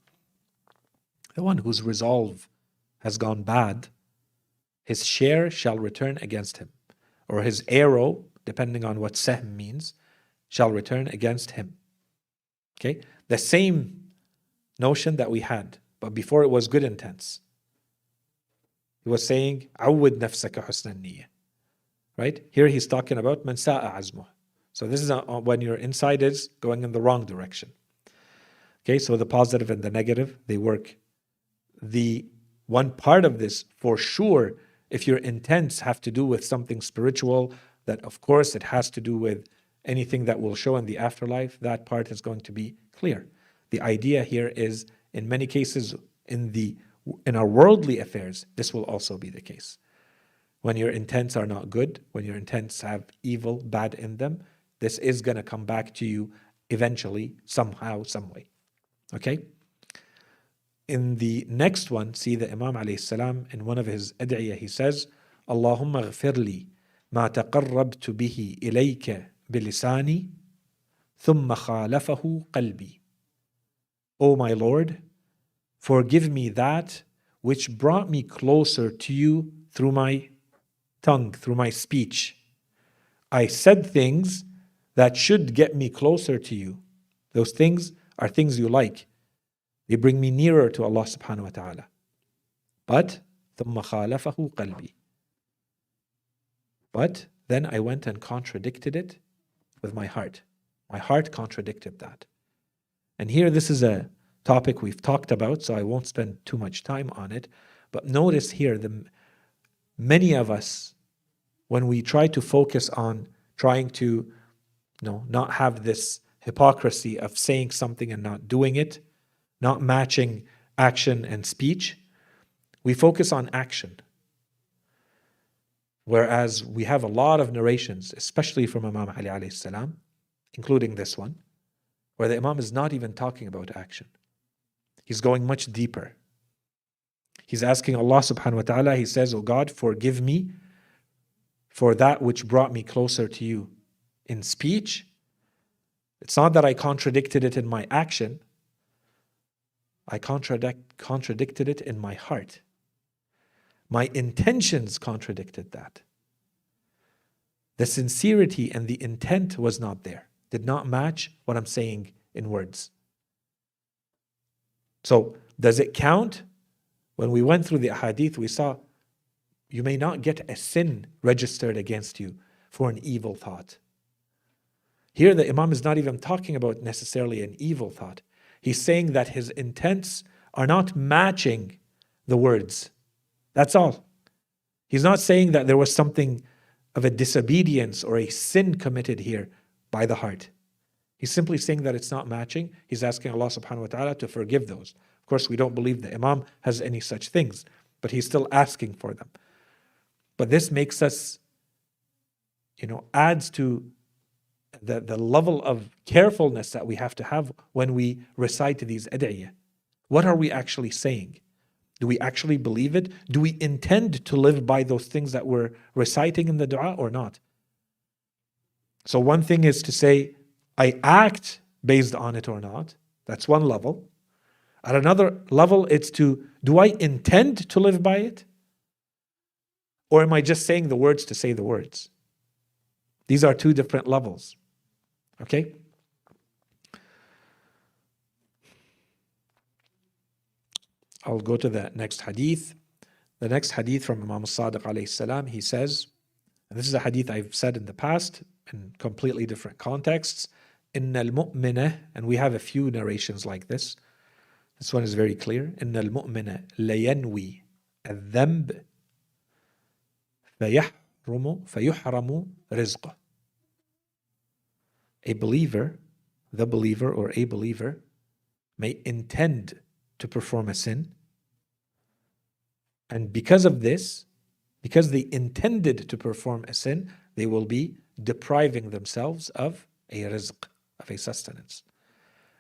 [SPEAKER 1] the one whose resolve has gone bad, his share shall return against him, or his arrow, depending on what sahm means, shall return against him. Okay? The same notion that we had, but before it was good intents. He was saying, عود نفسك حسن النية. Right? Here he's talking about من ساء عزمه. So this is when your inside is going in the wrong direction. Okay, so the positive and the negative, they work. The one part of this, for sure, if your intents have to do with something spiritual, that of course it has to do with anything that will show in the afterlife, that part is going to be clear. The idea here is, in many cases, in our worldly affairs, this will also be the case. When your intents are not good, when your intents have evil, bad in them, this is going to come back to you eventually, somehow, some way. Okay? In the next one, see the Imam alayhi salam, in one of his ad'iyah, he says, Allahumma ghfir li ma taqarrabtu bihi ilayka bilisani thumma khalafahu qalbi. O my Lord, forgive me that which brought me closer to you through my tongue, through my speech. I said things that should get me closer to you. Those things are things you like. They bring me nearer to Allah subhanahu wa ta'ala. But ثُمَّ خَالَفَهُ قَلْبِي. But then I went and contradicted it with my heart. My heart contradicted that. And here this is a topic we've talked about, so I won't spend too much time on it. But notice here, many of us, when we try to focus on trying to not have this hypocrisy of saying something and not doing it, not matching action and speech, we focus on action. Whereas we have a lot of narrations, especially from Imam Ali alayhi salam, including this one, where the Imam is not even talking about action. He's going much deeper. He's asking Allah subhanahu wa ta'ala, he says, "Oh God, forgive me for that which brought me closer to you in speech. It's not that I contradicted it in my action. I contradicted it in my heart. My intentions contradicted that. The sincerity and the intent was not there, did not match what I'm saying in words." So, does it count? When we went through the ahadith, we saw you may not get a sin registered against you for an evil thought. Here, the Imam is not even talking about necessarily an evil thought. He's saying that his intents are not matching the words. That's all. He's not saying that there was something of a disobedience or a sin committed here by the heart. He's simply saying that it's not matching. He's asking Allah subhanahu wa ta'ala to forgive those. Of course, we don't believe the Imam has any such things, but he's still asking for them. But this makes us, adds to the level of carefulness that we have to have when we recite these ad'iyah. What are we actually saying? Do we actually believe it? Do we intend to live by those things that we're reciting in the dua or not? So one thing is to say, I act based on it or not. That's one level. At another level, it's do I intend to live by it? Or am I just saying the words to say the words? These are two different levels. Okay? I'll go to the next hadith. The next hadith from Imam Sadiq alayhi salam, he says, and this is a hadith I've said in the past in completely different contexts, إِنَّ الْمُؤْمِنَ, and we have a few narrations like this. This one is very clear. إِنَّ الْمُؤْمِنَ لَيَنْوِي الذَّنْبِ فَيُحْرَمُ رِزْقَهُ. A believer, the believer or a believer, may intend to perform a sin, and because of this, because they intended to perform a sin, they will be depriving themselves of a rizq, of a sustenance.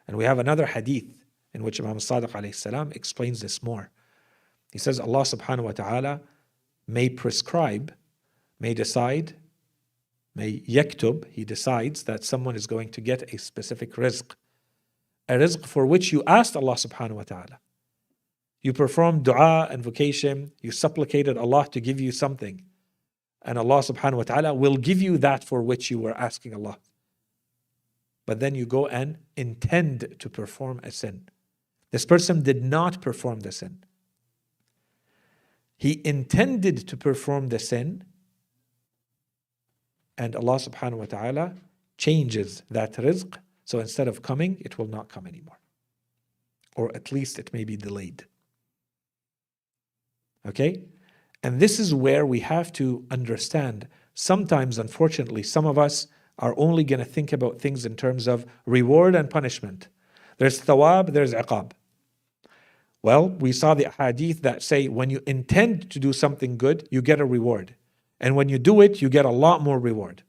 [SPEAKER 1] And we have another hadith in which Imam Sadiq alayhi salam explains this more. He says Allah subhanahu wa ta'ala may prescribe, may decide, may yaktub, he decides that someone is going to get a specific rizq. A rizq for which you asked Allah subhanahu wa ta'ala. You performed dua and vocation, you supplicated Allah to give you something. And Allah subhanahu wa ta'ala will give you that for which you were asking Allah. But then you go and intend to perform a sin. This person did not perform the sin. He intended to perform the sin, and Allah subhanahu wa ta'ala changes that rizq. So instead of coming, it will not come anymore. Or at least it may be delayed. Okay? And this is where we have to understand. Sometimes, unfortunately, some of us are only going to think about things in terms of reward and punishment. There's thawab, there's iqab. Well, we saw the hadith that say when you intend to do something good, you get a reward. And when you do it, you get a lot more reward.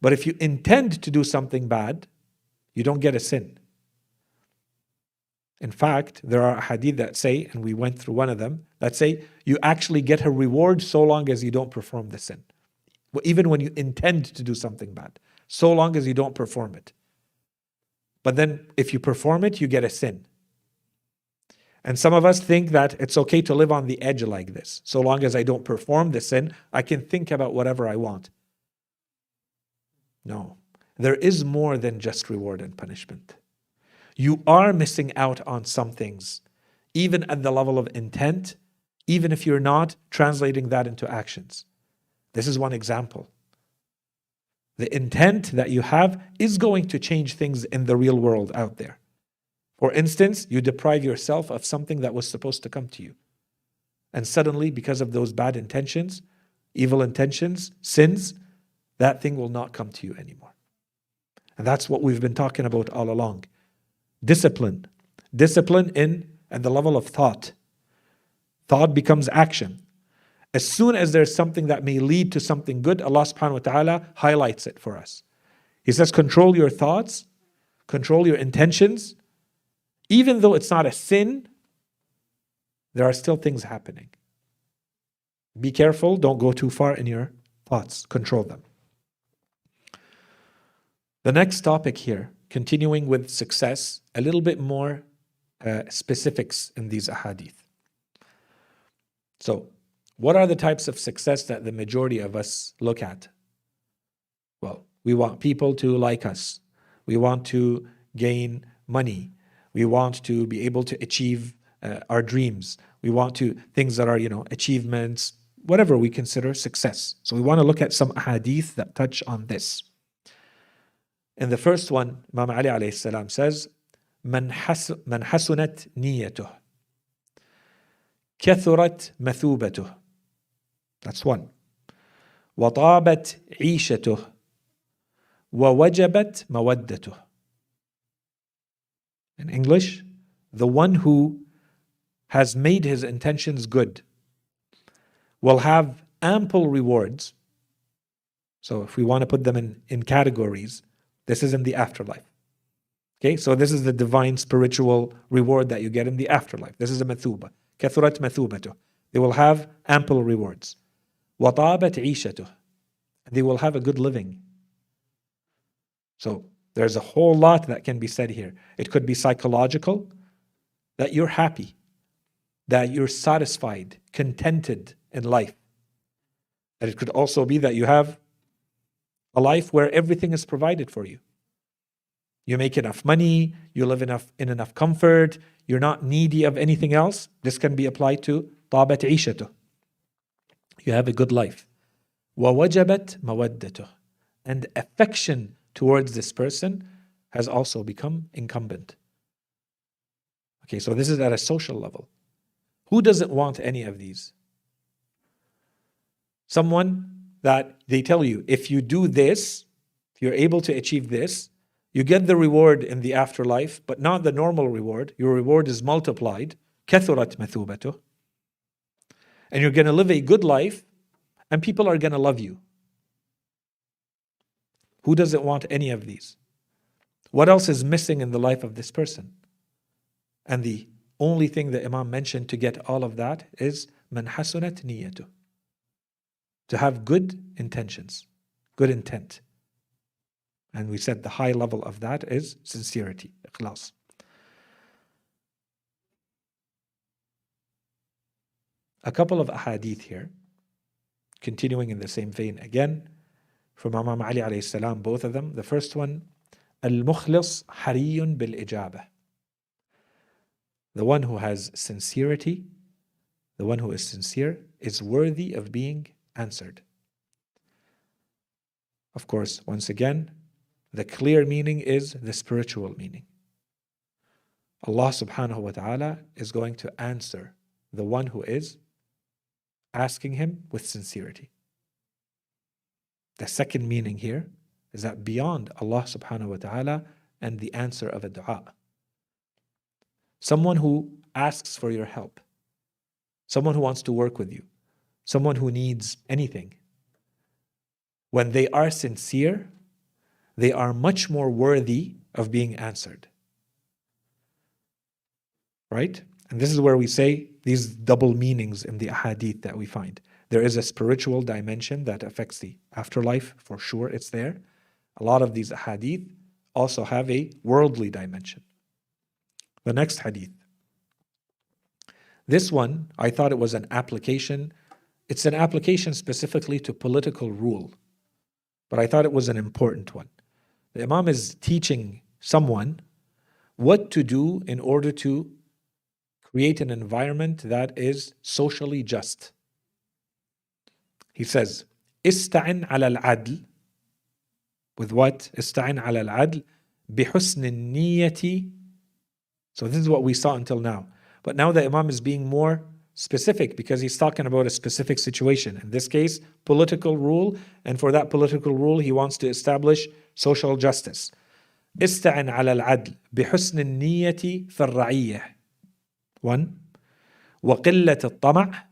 [SPEAKER 1] But if you intend to do something bad, you don't get a sin. In fact, there are hadith that say, and we went through one of them, that say you actually get a reward so long as you don't perform the sin. Even when you intend to do something bad, so long as you don't perform it. But then if you perform it, you get a sin. And some of us think that it's okay to live on the edge like this. So long as I don't perform the sin, I can think about whatever I want. No, there is more than just reward and punishment. You are missing out on some things, even at the level of intent, even if you're not translating that into actions. This is one example. The intent that you have is going to change things in the real world out there. For instance, you deprive yourself of something that was supposed to come to you. And suddenly, because of those bad intentions, evil intentions, sins, that thing will not come to you anymore. And that's what we've been talking about all along. Discipline. Discipline at the level of thought. Thought becomes action. As soon as there's something that may lead to something good, Allah subhanahu wa ta'ala highlights it for us. He says, control your thoughts, control your intentions. Even though it's not a sin, there are still things happening. Be careful, don't go too far in your thoughts, control them. The next topic here, continuing with success, a little bit more specifics in these ahadith. So, what are the types of success that the majority of us look at? Well, we want people to like us. We want to gain money. We want to be able to achieve our dreams. We want to, things that are, achievements, whatever we consider success. So we want to look at some ahadith that touch on this. In the first one, Imam Ali alayhi salam says, من حسنت نيته كثرت مثوبته. That's one. وطابت عيشته ووجبت مودته. In English, the one who has made his intentions good will have ample rewards. So if we want to put them in categories, this is in the afterlife. Okay, so this is the divine spiritual reward that you get in the afterlife. This is a mathuba. كثرت مثوبته. They will have ample rewards. وطابت عيشته. They will have a good living. So there's a whole lot that can be said here. It could be psychological, that you're happy, that you're satisfied, contented in life. And it could also be that you have a life where everything is provided for you. You make enough money, you live in enough comfort, you're not needy of anything else. This can be applied to طابت عيشته. You have a good life. ووجبت مودته. And affection towards this person has also become incumbent. Okay, so this is at a social level. Who doesn't want any of these? Someone that they tell you, if you do this, if you're able to achieve this, you get the reward in the afterlife, but not the normal reward. Your reward is multiplied. كثرت مثوبته. And you're going to live a good life, and people are going to love you. Who doesn't want any of these? What else is missing in the life of this person? And the only thing the Imam mentioned to get all of that is من حسنت نيته. To have good intentions, good intent. And we said the high level of that is sincerity, ikhlas. A couple of ahadith here, continuing in the same vein again, from Imam Ali alayhi salam, both of them. The first one, al-mukhlis hariyun bil-ijabah. The one who has sincerity, the one who is sincere, is worthy of being answered. Of course, once again, the clear meaning is the spiritual meaning. Allah subhanahu wa ta'ala is going to answer the one who is asking him with sincerity. The second meaning here is that beyond Allah subhanahu wa ta'ala and the answer of a dua, someone who asks for your help, someone who wants to work with you, someone who needs anything, when they are sincere, they are much more worthy of being answered. Right? And this is where we say these double meanings in the ahadith that we find. There is a spiritual dimension that affects the afterlife, for sure it's there. A lot of these ahadith also have a worldly dimension. The next hadith. This one, I thought it was an application. It's an application specifically to political rule. But I thought it was an important one. The Imam is teaching someone what to do in order to create an environment that is socially just. He says, استعن على العدل. With what? استعن على العدل بحسن النية. So this is what we saw until now. But now the Imam is being more specific because he's talking about a specific situation. In this case, political rule. And for that political rule, he wants to establish social justice. استعن على العدل بحسن النية في الرعية. 1. وقلة الطمع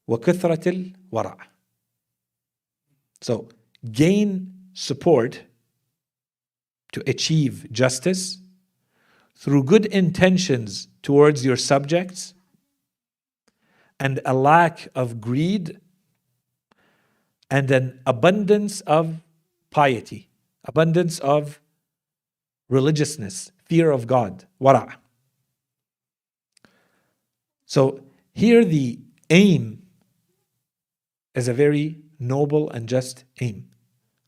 [SPEAKER 1] وكثرة الورع. So, gain support to achieve justice through good intentions towards your subjects and a lack of greed and an abundance of piety, abundance of religiousness, fear of God, wara'. So here the aim is a very noble and just aim.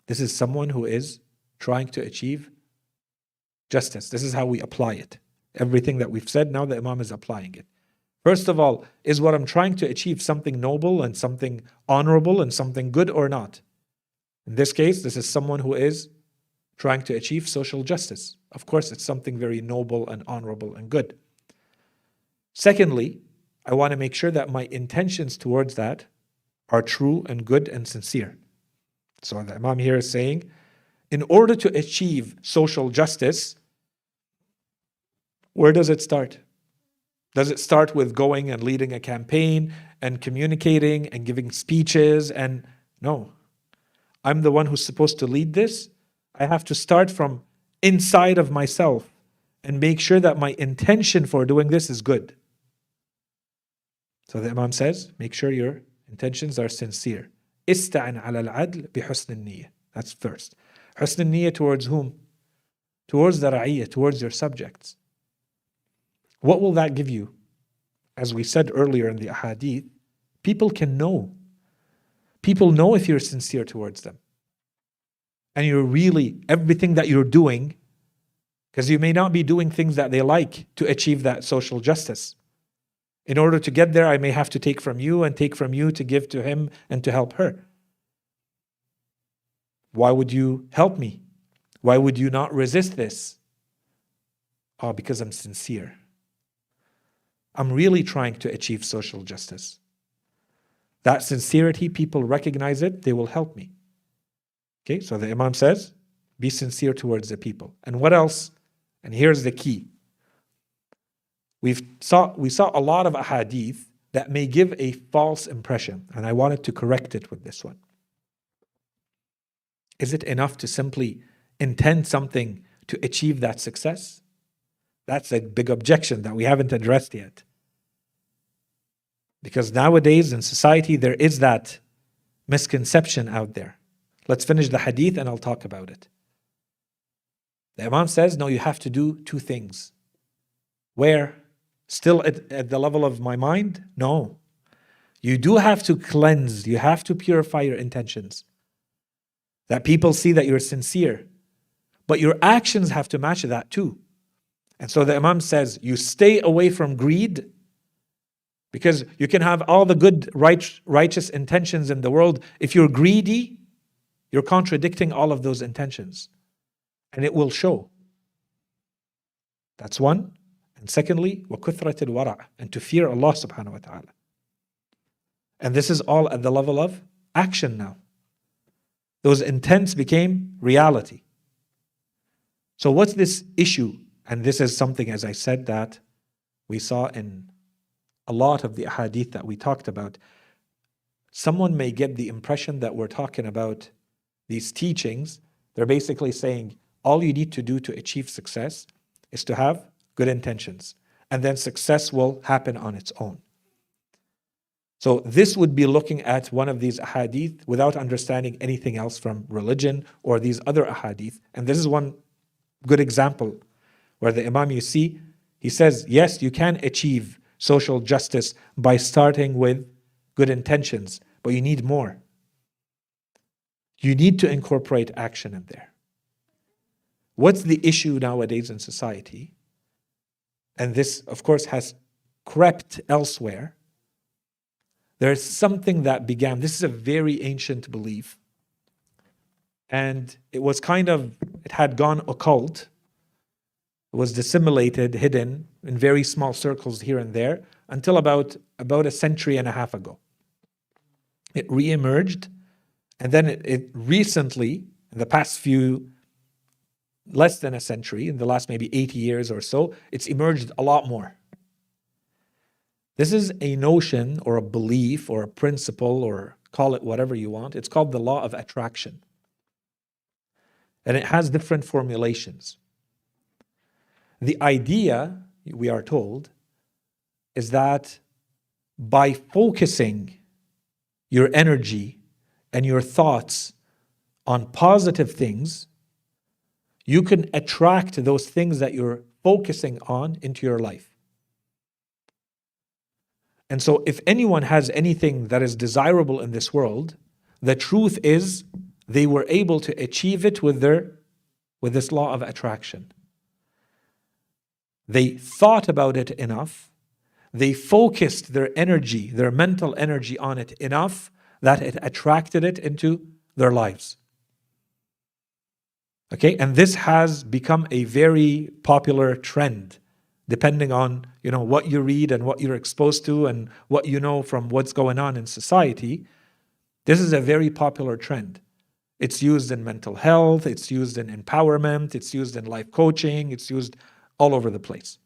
[SPEAKER 1] This is someone who is trying to achieve justice. This is how we apply it. Everything that we've said, now the Imam is applying it. First of all, is what I'm trying to achieve something noble and something honorable and something good or not? In this case, this is someone who is trying to achieve social justice. Of course, it's something very noble and honorable and good. Secondly, I want to make sure that my intentions towards that are true and good and sincere. So the Imam here is saying, in order to achieve social justice, where does it start? Does it start with going and leading a campaign and communicating and giving speeches? And no, I'm the one who's supposed to lead this. I have to start from inside of myself and make sure that my intention for doing this is good. So the Imam says, make sure your intentions are sincere. Ista'in ala al-adl bi husn al-niyyah. That's first. Husn al-niyyah towards whom? Towards the ra'iyah, towards your subjects. What will that give you? As we said earlier in the ahadith, people can know. People know if you're sincere towards them. And you're really, everything that you're doing, because you may not be doing things that they like to achieve that social justice. In order to get there, I may have to take from you and take from you to give to him and to help her. Why would you help me? Why would you not resist this? Oh, because I'm sincere. I'm really trying to achieve social justice. That sincerity, people recognize it, they will help me. Okay, so the Imam says, be sincere towards the people. And what else? And here's the key. We saw a lot of ahadith that may give a false impression, and I wanted to correct it with this one. Is it enough to simply intend something to achieve that success? That's a big objection that we haven't addressed yet. Because nowadays in society there is that misconception out there. Let's finish the hadith and I'll talk about it. The Imam says, no, you have to do two things. Where? Still at the level of my mind? No. You do have to cleanse, you have to purify your intentions. That people see that you're sincere. But your actions have to match that too. And so the Imam says, you stay away from greed, because you can have all the good, righteous intentions in the world. If you're greedy, you're contradicting all of those intentions. And it will show. That's one. And secondly, وَكُثْرَةِ الْوَرَعِ, and to fear Allah subhanahu wa ta'ala. And this is all at the level of action now. Those intents became reality. So what's this issue? And this is something, as I said, that we saw in a lot of the ahadith that we talked about. Someone may get the impression that we're talking about these teachings. They're basically saying all you need to do to achieve success is to have good intentions, and then success will happen on its own. So this would be looking at one of these ahadith without understanding anything else from religion or these other ahadith. And this is one good example where the Imam, you see, he says, yes, you can achieve social justice by starting with good intentions, but you need more. You need to incorporate action in there. What's the issue nowadays in society? And this, of course, has crept elsewhere. There's something that began, this is a very ancient belief, and it was it had gone occult. It was dissimulated, hidden in very small circles here and there until about a century and a half ago. It re-emerged, and then it recently, in the past less than a century, in the last maybe 80 years or so, it's emerged a lot more. This is a notion or a belief or a principle, or call it whatever you want. It's called the law of attraction. And it has different formulations. The idea, we are told, is that by focusing your energy and your thoughts on positive things, you can attract those things that you're focusing on into your life. And so if anyone has anything that is desirable in this world, the truth is they were able to achieve it with this law of attraction. They thought about it enough, they focused their energy, their mental energy on it enough that it attracted it into their lives. Okay, and this has become a very popular trend, depending on what you read and what you're exposed to and what you know from what's going on in society. This is a very popular trend. It's used in mental health, it's used in empowerment, it's used in life coaching, it's used all over the place.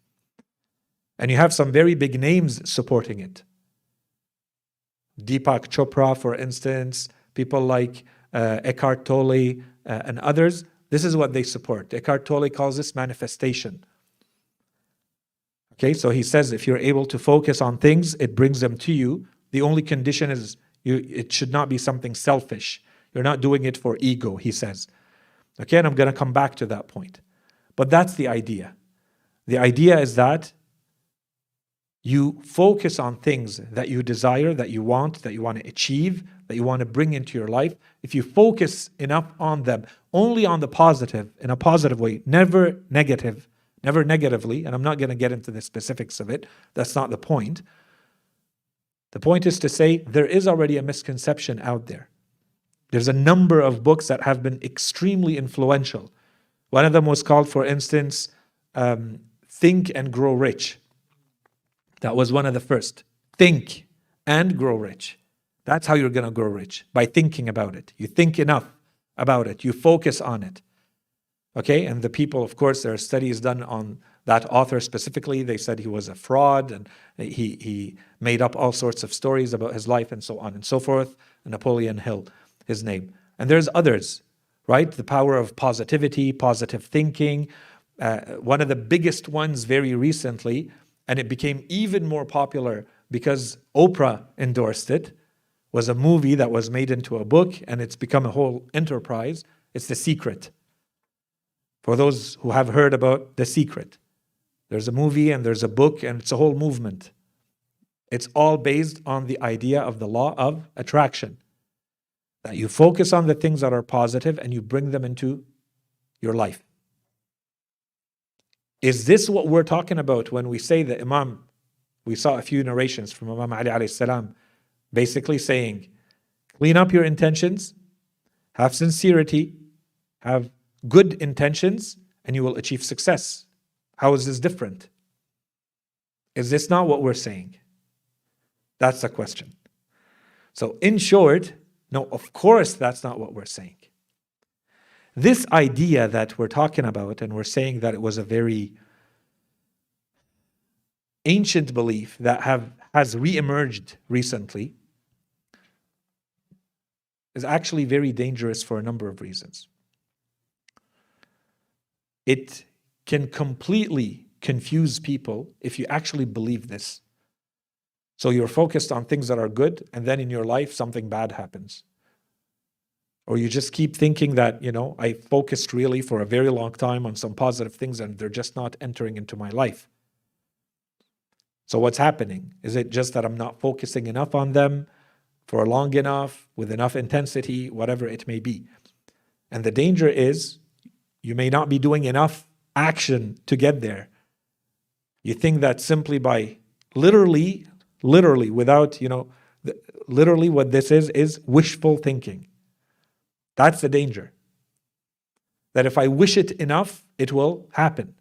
[SPEAKER 1] And you have some very big names supporting it. Deepak Chopra, for instance, people like Eckhart Tolle and others. This is what they support. Eckhart Tolle calls this manifestation. Okay, so he says if you're able to focus on things, it brings them to you. The only condition is it should not be something selfish. You're not doing it for ego, he says. Okay, and I'm going to come back to that point. But that's the idea. The idea is that you focus on things that you desire, that you want to achieve, that you want to bring into your life. If you focus enough on them, only on the positive, in a positive way, never negatively, and I'm not going to get into the specifics of it, that's not the point. The point is to say there is already a misconception out there. There's a number of books that have been extremely influential. One of them was called, for instance, Think and Grow Rich. That was one of the first. Think and grow rich. That's how you're going to grow rich, by thinking about it. You think enough about it. You focus on it. Okay, and the people, of course, there are studies done on that author specifically. They said he was a fraud and he made up all sorts of stories about his life and so on and so forth. Napoleon Hill, his name. And there's others, right? The power of positivity, positive thinking. One of the biggest ones very recently, and it became even more popular because Oprah endorsed it, was a movie that was made into a book, and it's become a whole enterprise. It's The Secret. For those who have heard about The Secret, there's a movie and there's a book and it's a whole movement. It's all based on the idea of the law of attraction. That you focus on the things that are positive and you bring them into your life. Is this what we're talking about when we say that Imam, we saw a few narrations from Imam Ali alayhi salam, basically saying, clean up your intentions, have sincerity, have good intentions, and you will achieve success. How is this different? Is this not what we're saying? That's the question. So in short, no, of course that's not what we're saying. This idea that we're talking about, and we're saying that it was a very ancient belief that has re-emerged recently, is actually very dangerous for a number of reasons. It can completely confuse people if you actually believe this. So you're focused on things that are good, and then in your life something bad happens. Or you just keep thinking that, I focused really for a very long time on some positive things and they're just not entering into my life. So what's happening? Is it just that I'm not focusing enough on them for long enough, with enough intensity, whatever it may be? And the danger is you may not be doing enough action to get there. You think that simply by literally without, literally what this is wishful thinking. That's the danger. That if I wish it enough, it will happen.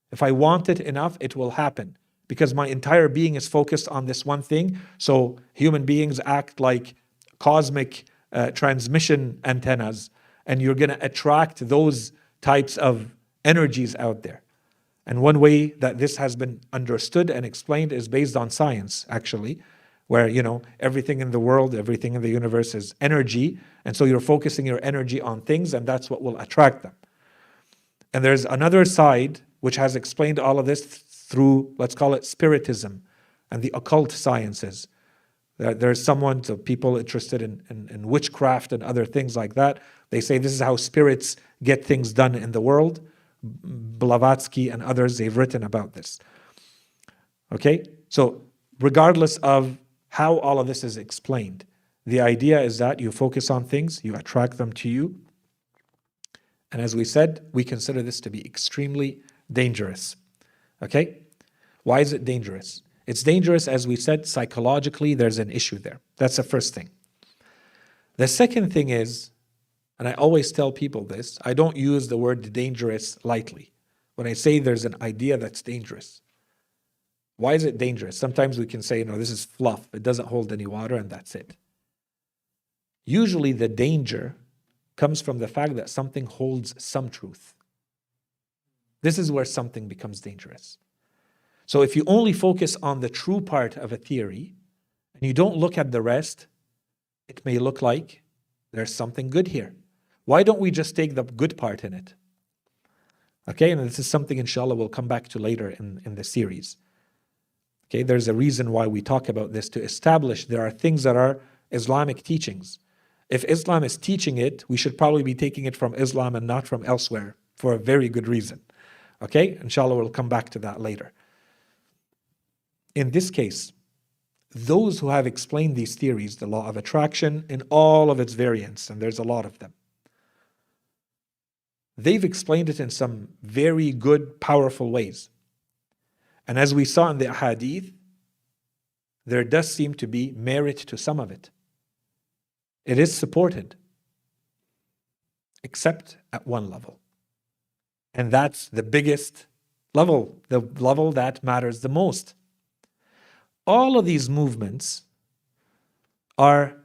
[SPEAKER 1] If I want it enough, it will happen. Because my entire being is focused on this one thing. So human beings act like cosmic transmission antennas, and you're going to attract those types of energies out there. And one way that this has been understood and explained is based on science, actually. where, everything in the world, everything in the universe is energy. And so you're focusing your energy on things, and that's what will attract them. And there's another side which has explained all of this through, let's call it spiritism and the occult sciences. There's so people interested in witchcraft and other things like that. They say this is how spirits get things done in the world. Blavatsky and others, they've written about this. Okay? So regardless of how all of this is explained, the idea is that you focus on things, you attract them to you. And as we said, we consider this to be extremely dangerous. Okay? Why is it dangerous? It's dangerous, as we said, psychologically, there's an issue there. That's the first thing. The second thing is, and I always tell people this, I don't use the word dangerous lightly. When I say there's an idea that's dangerous. Why is it dangerous? Sometimes we can say, this is fluff. It doesn't hold any water, and that's it. Usually the danger comes from the fact that something holds some truth. This is where something becomes dangerous. So if you only focus on the true part of a theory and you don't look at the rest, it may look like there's something good here. Why don't we just take the good part in it? Okay, and this is something, inshallah, we'll come back to later in the series. Okay, there's a reason why we talk about this, to establish there are things that are Islamic teachings. If Islam is teaching it, we should probably be taking it from Islam and not from elsewhere, for a very good reason. Okay, inshallah, we'll come back to that later. In this case, those who have explained these theories, the law of attraction in all of its variants, and there's a lot of them, they've explained it in some very good, powerful ways. And as we saw in the ahadith, there does seem to be merit to some of it. It is supported, except at one level. And that's the biggest level, the level that matters the most. All of these movements are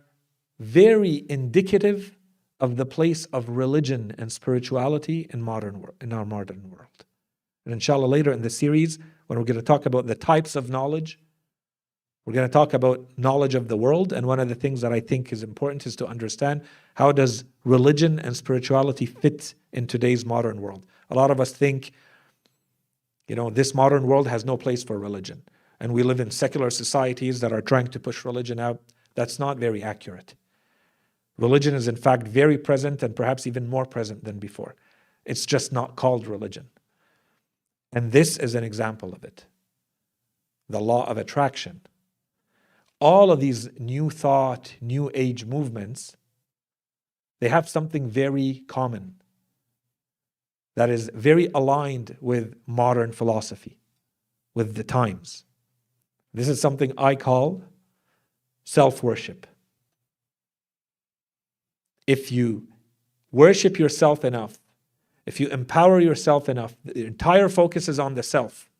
[SPEAKER 1] very indicative of the place of religion and spirituality in our modern world. And inshallah, later in the series, when we're going to talk about the types of knowledge, we're going to talk about knowledge of the world. And one of the things that I think is important is to understand, how does religion and spirituality fit in today's modern world? A lot of us think, this modern world has no place for religion. And we live in secular societies that are trying to push religion out. That's not very accurate. Religion is in fact very present, and perhaps even more present than before. It's just not called religion. And this is an example of it. The law of attraction. All of these new thought, new age movements, they have something very common that is very aligned with modern philosophy, with the times. This is something I call self-worship. If you worship yourself enough, if you empower yourself enough, the entire focus is on the self,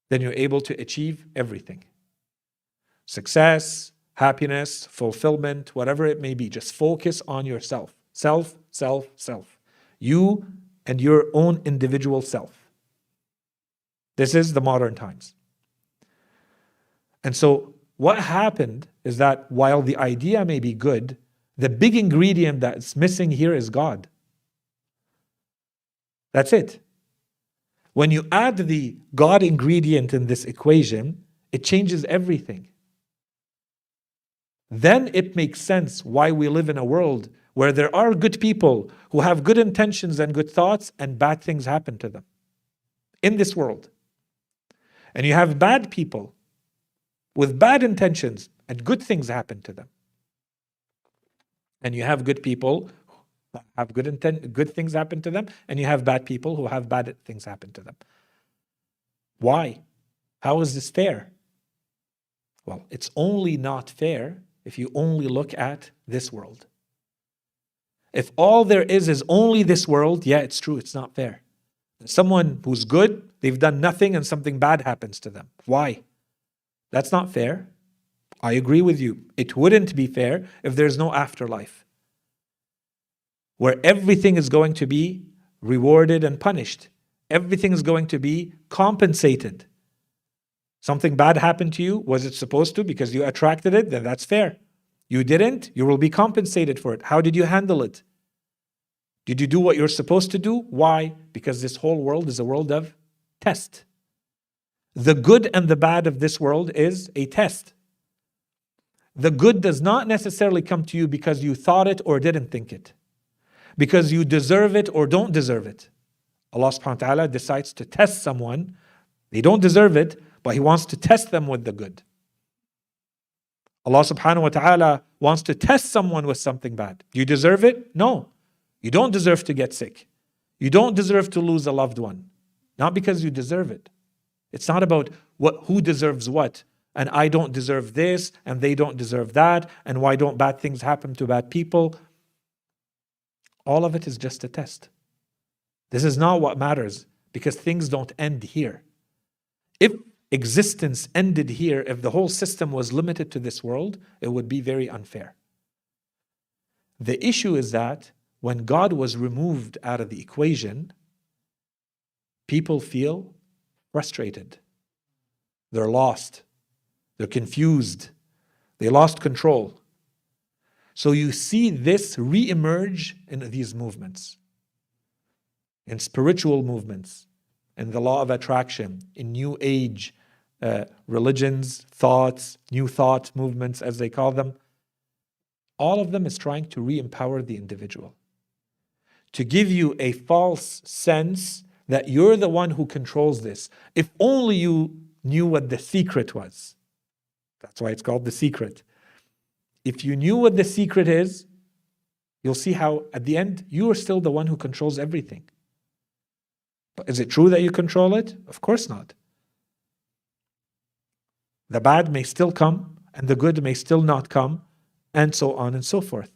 [SPEAKER 1] then you're able to achieve everything. Success, happiness, fulfillment, whatever it may be. Just focus on yourself. Self, self, self. You and your own individual self. This is the modern times. And so what happened is that while the idea may be good, the big ingredient that's missing here is God. That's it. When you add the God ingredient in this equation, it changes everything. Then it makes sense why we live in a world where there are good people who have good intentions and good thoughts, and bad things happen to them in this world. And you have bad people with bad intentions and good things happen to them. And you have good people who have good things happen to them, and you have bad people who have bad things happen to them. Why? How is this fair? Well, it's only not fair if you only look at this world. If all there is only this world, yeah, it's true, it's not fair. Someone who's good, they've done nothing and something bad happens to them. Why? That's not fair. I agree with you. It wouldn't be fair if there's no afterlife, where everything is going to be rewarded and punished. Everything is going to be compensated. Something bad happened to you. Was it supposed to? Because you attracted it, then that's fair. You didn't, you will be compensated for it. How did you handle it? Did you do what you're supposed to do? Why? Because this whole world is a world of test. The good and the bad of this world is a test. The good does not necessarily come to you because you thought it or didn't think it, because you deserve it or don't deserve it. Allah subhanahu wa ta'ala decides to test someone. They don't deserve it, but He wants to test them with the good. Allah subhanahu wa ta'ala wants to test someone with something bad. Do you deserve it? No. You don't deserve to get sick. You don't deserve to lose a loved one. Not because you deserve it. It's not about who deserves what, and I don't deserve this, and they don't deserve that, and why don't bad things happen to bad people? All of it is just a test. This is not what matters, because things don't end here. If existence ended here, if the whole system was limited to this world, it would be very unfair. The issue is that when God was removed out of the equation, people feel frustrated. They're lost. They're confused. They lost control. So you see this re-emerge in these movements, in spiritual movements, in the law of attraction, in new age religions, thoughts, new thought movements as they call them. All of them is trying to re-empower the individual, to give you a false sense that you're the one who controls this. If only you knew what the secret was. That's why it's called the secret. If you knew what the secret is, you'll see how at the end you are still the one who controls everything. But is it true that you control it? Of course not. The bad may still come and the good may still not come, and so on and so forth.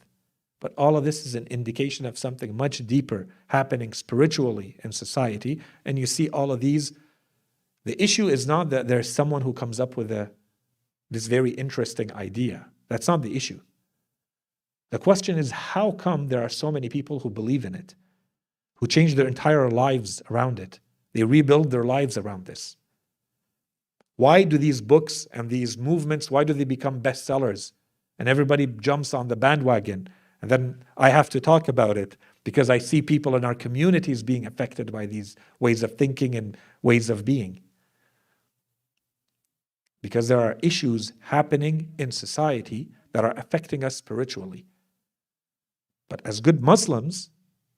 [SPEAKER 1] But all of this is an indication of something much deeper happening spiritually in society. And you see all of these. The issue is not that there's someone who comes up with this very interesting idea. That's not the issue. The question is, how come there are so many people who believe in it, who change their entire lives around it? They rebuild their lives around this. Why do these books and these movements, why do they become bestsellers? And everybody jumps on the bandwagon. And then I have to talk about it because I see people in our communities being affected by these ways of thinking and ways of being. Because there are issues happening in society that are affecting us spiritually. But as good Muslims,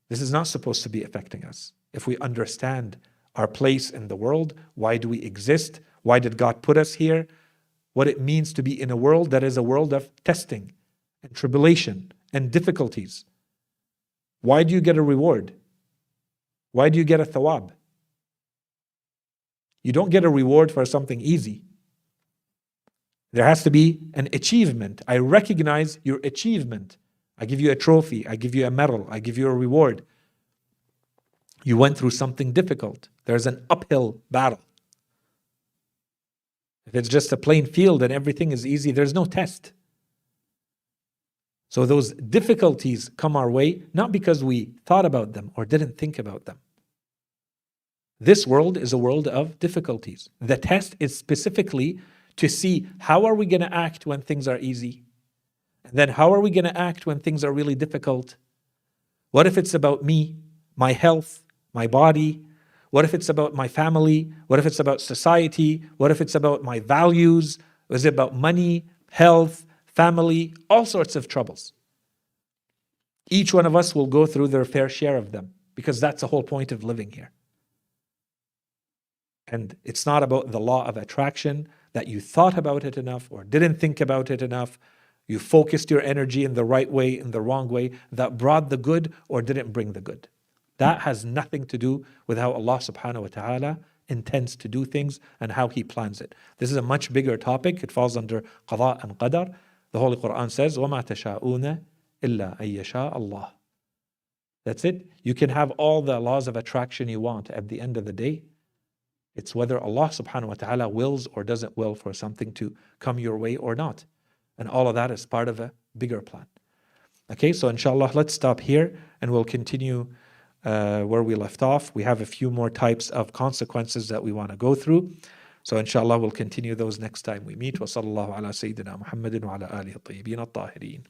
[SPEAKER 1] this is not supposed to be affecting us. If we understand our place in the world, why do we exist? Why did God put us here? What it means to be in a world that is a world of testing and tribulation and difficulties. Why do you get a reward? Why do you get a thawab? You don't get a reward for something easy. There has to be an achievement. I recognize your achievement. I give you a trophy. I give you a medal. I give you a reward. You went through something difficult. There's an uphill battle. If it's just a plain field and everything is easy, there's no test. So those difficulties come our way, not because we thought about them or didn't think about them. This world is a world of difficulties. The test is specifically to see how are we going to act when things are easy? And then how are we going to act when things are really difficult? What if it's about me, my health, my body? What if it's about my family? What if it's about society? What if it's about my values? Is it about money, health, family? All sorts of troubles. Each one of us will go through their fair share of them because that's the whole point of living here. And it's not about the law of attraction, that you thought about it enough or didn't think about it enough. You focused your energy in the right way, in the wrong way, that brought the good or didn't bring the good. That has nothing to do with how Allah subhanahu wa ta'ala intends to do things and how He plans it. This is a much bigger topic. It falls under qada and qadar. The Holy Quran says, وَمَا تَشَاءُونَ إِلَّا أَن يَشَاءَ اللَّهُ. That's it. You can have all the laws of attraction you want. At the end of the day, it's whether Allah subhanahu wa ta'ala wills or doesn't will for something to come your way or not. And all of that is part of a bigger plan. Okay, so inshallah, let's stop here and we'll continue where we left off. We have a few more types of consequences that we want to go through. So inshallah, we'll continue those next time we meet. وصلى الله على سيدنا محمد وعلى آله الطيبين الطاهرين.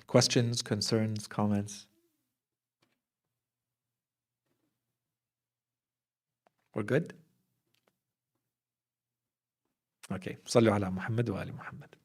[SPEAKER 1] Questions, concerns, comments? We're good? Okay. صلوا على محمد وآل محمد.